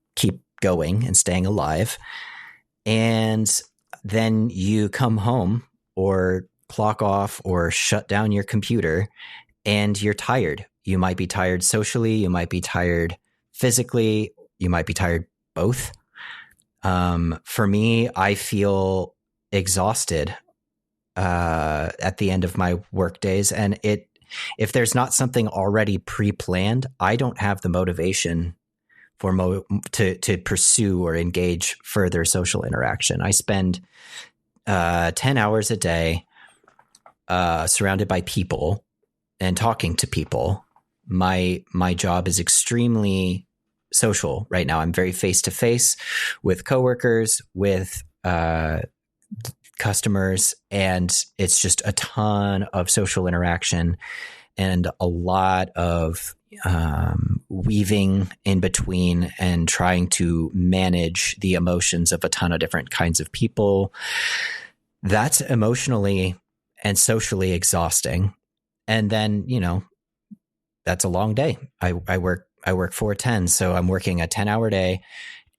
going and staying alive. And then you come home or clock off or shut down your computer and you're tired. You might be tired socially. You might be tired physically. You might be tired both. For me, I feel exhausted at the end of my work days, and it if there's not something already pre-planned, I don't have the motivation to pursue or engage further social interaction. I spend 10 hours a day surrounded by people and talking to people. My job is extremely social right now. I'm very face to face with coworkers, with customers, and it's just a ton of social interaction and a lot of weaving in between and trying to manage the emotions of a ton of different kinds of people. That's emotionally and socially exhausting. And then, that's a long day. I work 4 10, so I'm working a 10-hour day,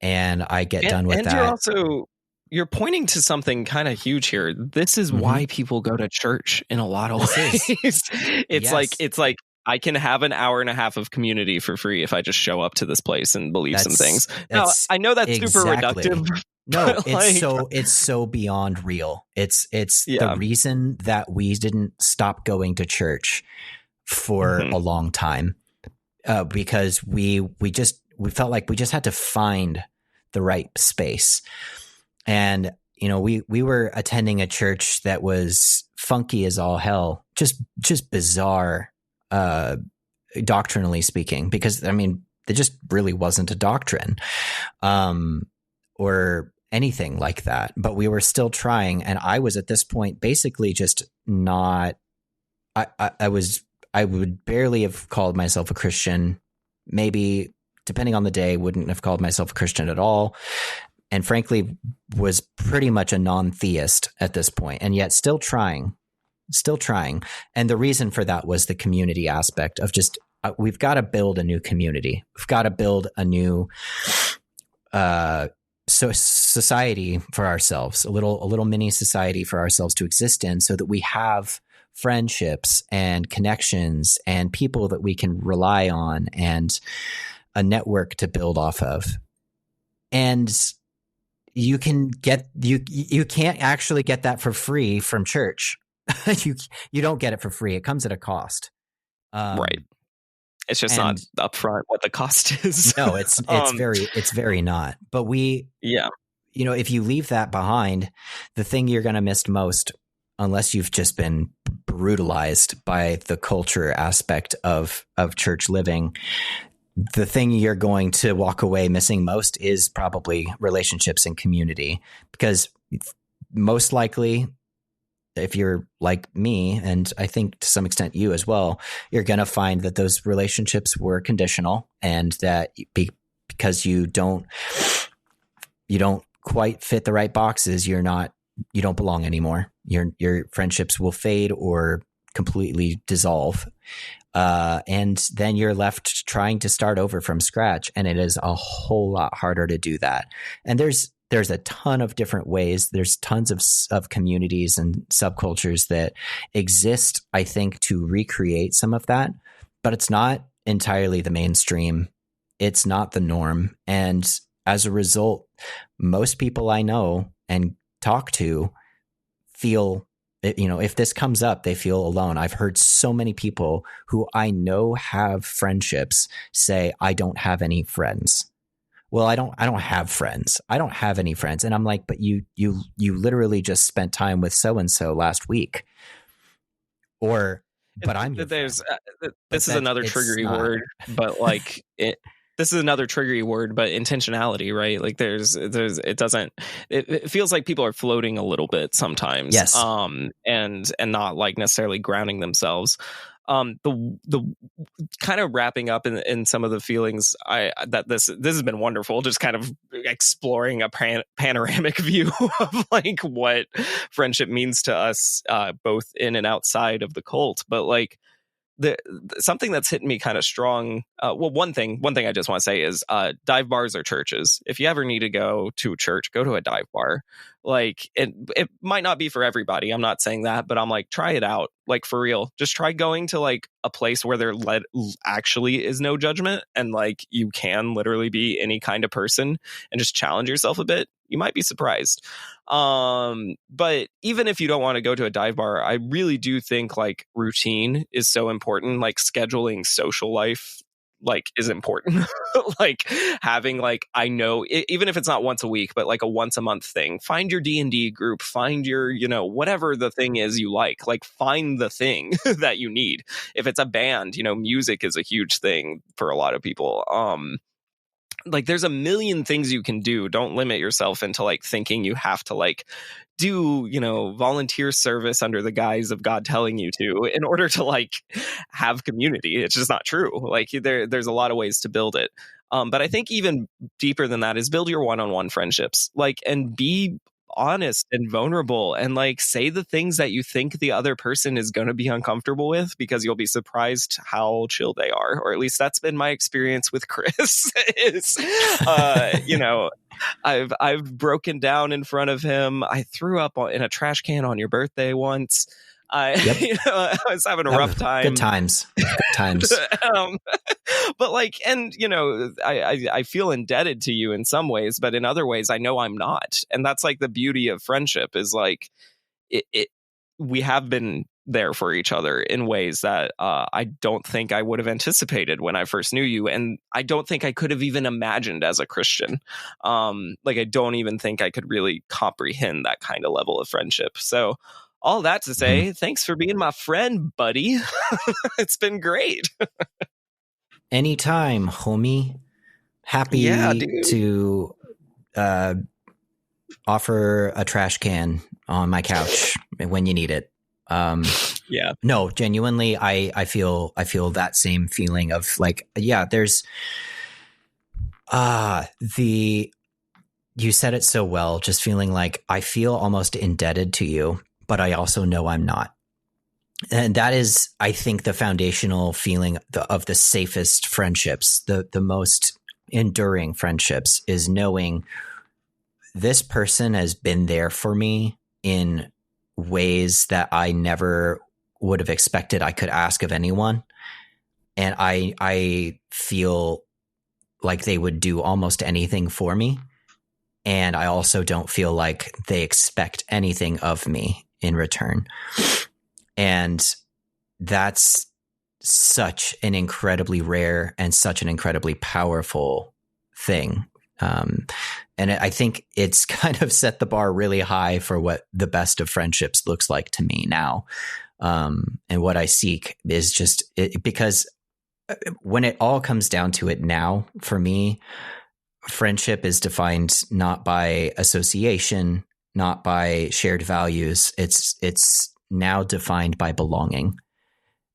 and I get done with that. And you're pointing to something kind of huge here. This is why people go to church in a lot of ways. It's like I can have an hour and a half of community for free if I just show up to this place and believe some things. Now, I know that's super reductive. No, it's so beyond real. It's the reason that we didn't stop going to church for a long time, because we felt like we just had to find the right space. And, we were attending a church that was funky as all hell, just bizarre, doctrinally speaking, because there just really wasn't a doctrine, or anything like that, but we were still trying. And I was at this point basically just not, I would barely have called myself a Christian, maybe depending on the day, wouldn't have called myself a Christian at all. And frankly, was pretty much a non-theist at this point, and yet still trying. And the reason for that was the community aspect of just, we've got to build a new community. We've got to build a new society for ourselves, a little mini society for ourselves to exist in, so that we have friendships and connections and people that we can rely on and a network to build off of. And you can't actually get that for free from church. you don't get it for free. It comes at a cost. Right. It's just not upfront what the cost is. No, it's very not. But if you leave that behind, the thing you're going to miss most, unless you've just been brutalized by the culture aspect of church living, the thing you're going to walk away missing most is probably relationships and community. Because most likely, if you're like me, and I think to some extent you as well, you're going to find that those relationships were conditional, and that because you don't quite fit the right boxes, you don't belong anymore. Your friendships will fade or completely dissolve. And then you're left trying to start over from scratch. And it is a whole lot harder to do that. And there's a ton of different ways. There's tons of communities and subcultures that exist, I think, to recreate some of that, but it's not entirely the mainstream. It's not the norm. And as a result, most people I know and talk to feel, if this comes up, they feel alone. I've heard so many people who I know have friendships say, I don't have any friends. Well, I don't have friends. I don't have any friends. And I'm like, but you literally just spent time with so-and-so last week. But I'm your friend. This is another triggery word, but this is another triggery word, but intentionality, right? Like it feels like people are floating a little bit sometimes. Yes. And not like necessarily grounding themselves. The kind of wrapping up in some of the feelings that this has been wonderful, just kind of exploring a panoramic view of like what friendship means to us, both in and outside of the cult. But like something that's hitting me kind of strong. One thing I just want to say is dive bars are churches. If you ever need to go to a church, go to a dive bar. Like it might not be for everybody. I'm not saying that, but I'm like, try it out. Like, for real, just try going to like a place where there actually is no judgment, and like you can literally be any kind of person and just challenge yourself a bit. You might be surprised. But even if you don't want to go to a dive bar, I really do think like routine is so important. Like scheduling social life like is important. Like having like, I know even if it's not once a week, but like a once a month thing. Find your D&D group, find your, you know, whatever the thing is you like find the thing that you need. If it's a band, you know, music is a huge thing for a lot of people. Like there's a million things you can do. Don't limit yourself into like thinking you have to like do, you know, volunteer service under the guise of God telling you to in order to like have community. It's just not true. Like there's a lot of ways to build it. But I think even deeper than that is build your one-on-one friendships, like, and be honest and vulnerable and like say the things that you think the other person is going to be uncomfortable with, because you'll be surprised how chill they are. Or at least that's been my experience with Chris. Is you know, I've broken down in front of him. I threw up in a trash can on your birthday once. Yep. You know, I was having a rough time. Good times. Good times. But like, and you know, I feel indebted to you in some ways, but in other ways I know I'm not. And that's like the beauty of friendship, is like we have been there for each other in ways that I don't think I would have anticipated when I first knew you, and I don't think I could have even imagined as a Christian. Like I don't even think I could really comprehend that kind of level of friendship. So all that to say, thanks for being my friend, buddy. It's been great. Anytime, homie. Happy to offer a trash can on my couch when you need it. Yeah. No, genuinely, I feel that same feeling of like, yeah, there's you said it so well, just feeling like I feel almost indebted to you, but I also know I'm not. And that is, I think, the foundational feeling of the safest friendships, the most enduring friendships, is knowing this person has been there for me in ways that I never would have expected I could ask of anyone. And I feel like they would do almost anything for me. And I also don't feel like they expect anything of me in return. And that's such an incredibly rare and such an incredibly powerful thing. And I think it's kind of set the bar really high for what the best of friendships looks like to me now. And what I seek is just because when it all comes down to it now, for me, friendship is defined not by association, not by shared values. It's now defined by belonging.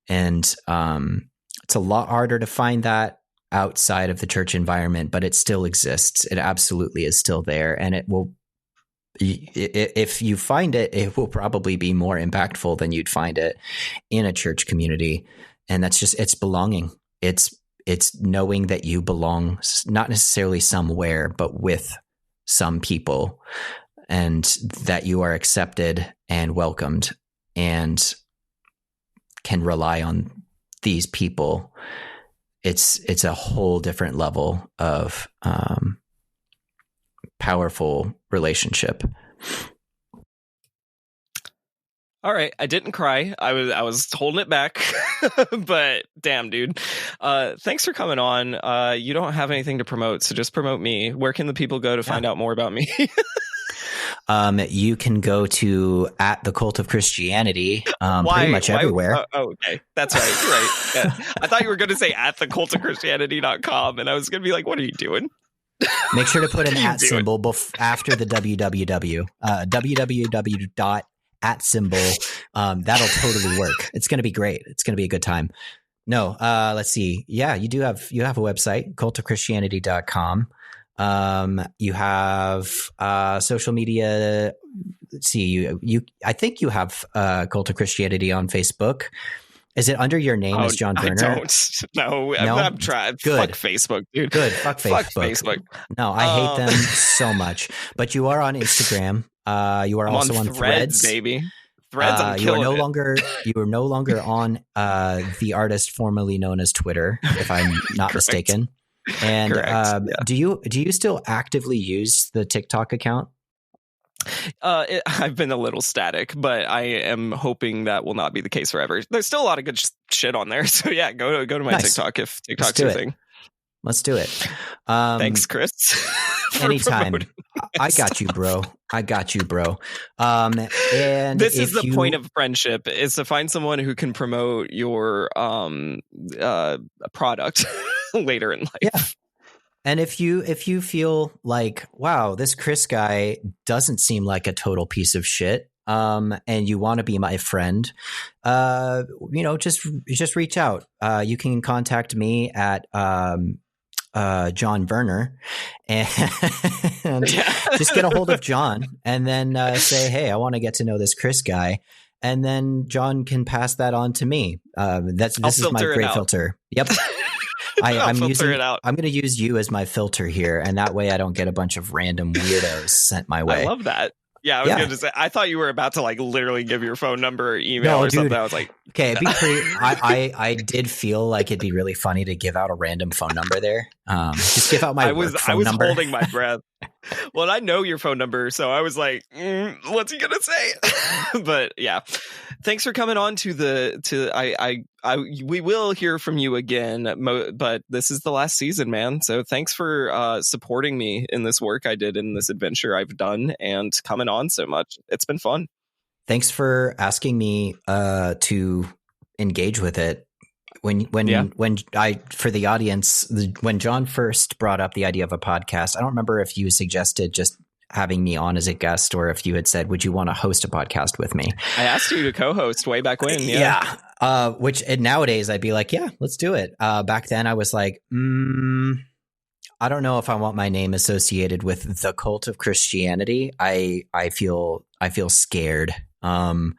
And it's a lot harder to find that outside of the church environment, but it still exists. It absolutely is still there. And it will, if you find it, it will probably be more impactful than you'd find it in a church community. And that's just, it's belonging. It's knowing that you belong, not necessarily somewhere, but with some people, and that you are accepted and welcomed and can rely on these people. It's a whole different level of powerful relationship. All right, I didn't cry. I was holding it back, but damn, dude. Thanks for coming on. You don't have anything to promote, so just promote me. Where can the people go to find out more about me? You can go to @the Cult of Christianity, pretty much everywhere. Okay, that's right. You're right. Yeah. I thought you were going to say @thecultofchristianity.com, and I was going to be like, what are you doing? Make sure to put an @ symbol after the www. www. @ symbol. That'll totally work. It's going to be great. It's going to be a good time. No, let's see. Yeah, you have a website, cultofchristianity.com. You have social media. Let's see. I think you have Cult of Christianity on Facebook. Is it under your name as John Verner? I don't. No, I'm trying. Good. Fuck Facebook, dude. Good. Fuck Facebook. No, I hate them so much. But you are on Instagram. You are also on Threads, baby. Threads, I'm you are killing no it. longer on the artist formerly known as Twitter, if I'm not Correct. mistaken. And Correct, do you still actively use the TikTok account? I've been a little static, but I am hoping that will not be the case forever. There's still a lot of good shit on there. So yeah, go to my Nice. TikTok if TikTok's your thing. Let's do it. Thanks, Chris. Anytime. I got you, bro. And this is the point of friendship, is to find someone who can promote your product later in life. Yeah. And if you feel like, wow, this Chris guy doesn't seem like a total piece of shit, and you want to be my friend, just reach out. You can contact me at John Werner, and just get a hold of John, and then say, hey, I want to get to know this Chris guy. And then John can pass that on to me. This is my great filter. Yep. I'm going to use you as my filter here, and that way I don't get a bunch of random weirdos sent my way. I love that. Yeah, I was going to say, I thought you were about to like literally give your phone number or email or something. I was like, okay, it'd be pretty. I did feel like it'd be really funny to give out a random phone number there. Just give out my phone number. I was holding my breath. Well, I know your phone number, so I was like, what's he gonna say? But yeah, thanks for coming on we will hear from you again, but this is the last season, man. So thanks for supporting me in this work I did in this adventure I've done, and coming on so much. It's been fun. Thanks for asking me to engage with it. When for the audience, when John first brought up the idea of a podcast, I don't remember if you suggested just having me on as a guest, or if you had said, would you want to host a podcast with me? I asked you to co-host way back when. Yeah. Which nowadays I'd be like, yeah, let's do it. Back then I was like, I don't know if I want my name associated with the cult of Christianity. I feel scared. And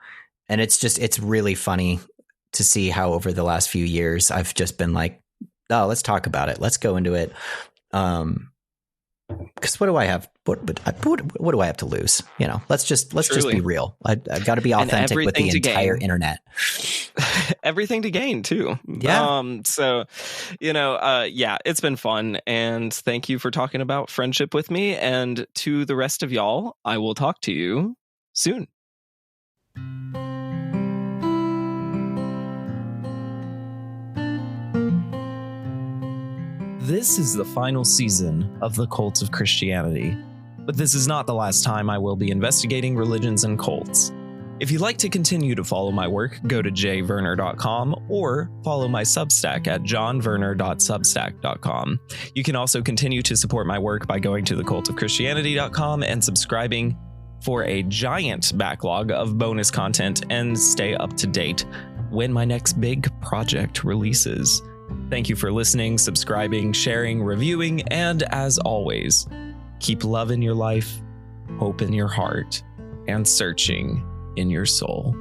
it's really funny to see how over the last few years I've just been like, oh, let's talk about it. Let's go into it. Because what do I have? What do I have to lose? Let's just be real. I've got to be authentic with the entire internet. Everything to gain too. Yeah. It's been fun, and thank you for talking about friendship with me. And to the rest of y'all, I will talk to you soon. This is the final season of the Cult of Christianity, but this is not the last time I will be investigating religions and cults. If you'd like to continue to follow my work, go to jwerner.com or follow my Substack at johnwerner.substack.com. You can also continue to support my work by going to thecultofchristianity.com and subscribing for a giant backlog of bonus content and stay up to date when my next big project releases. Thank you for listening, subscribing, sharing, reviewing, and as always, keep love in your life, hope in your heart, and searching in your soul.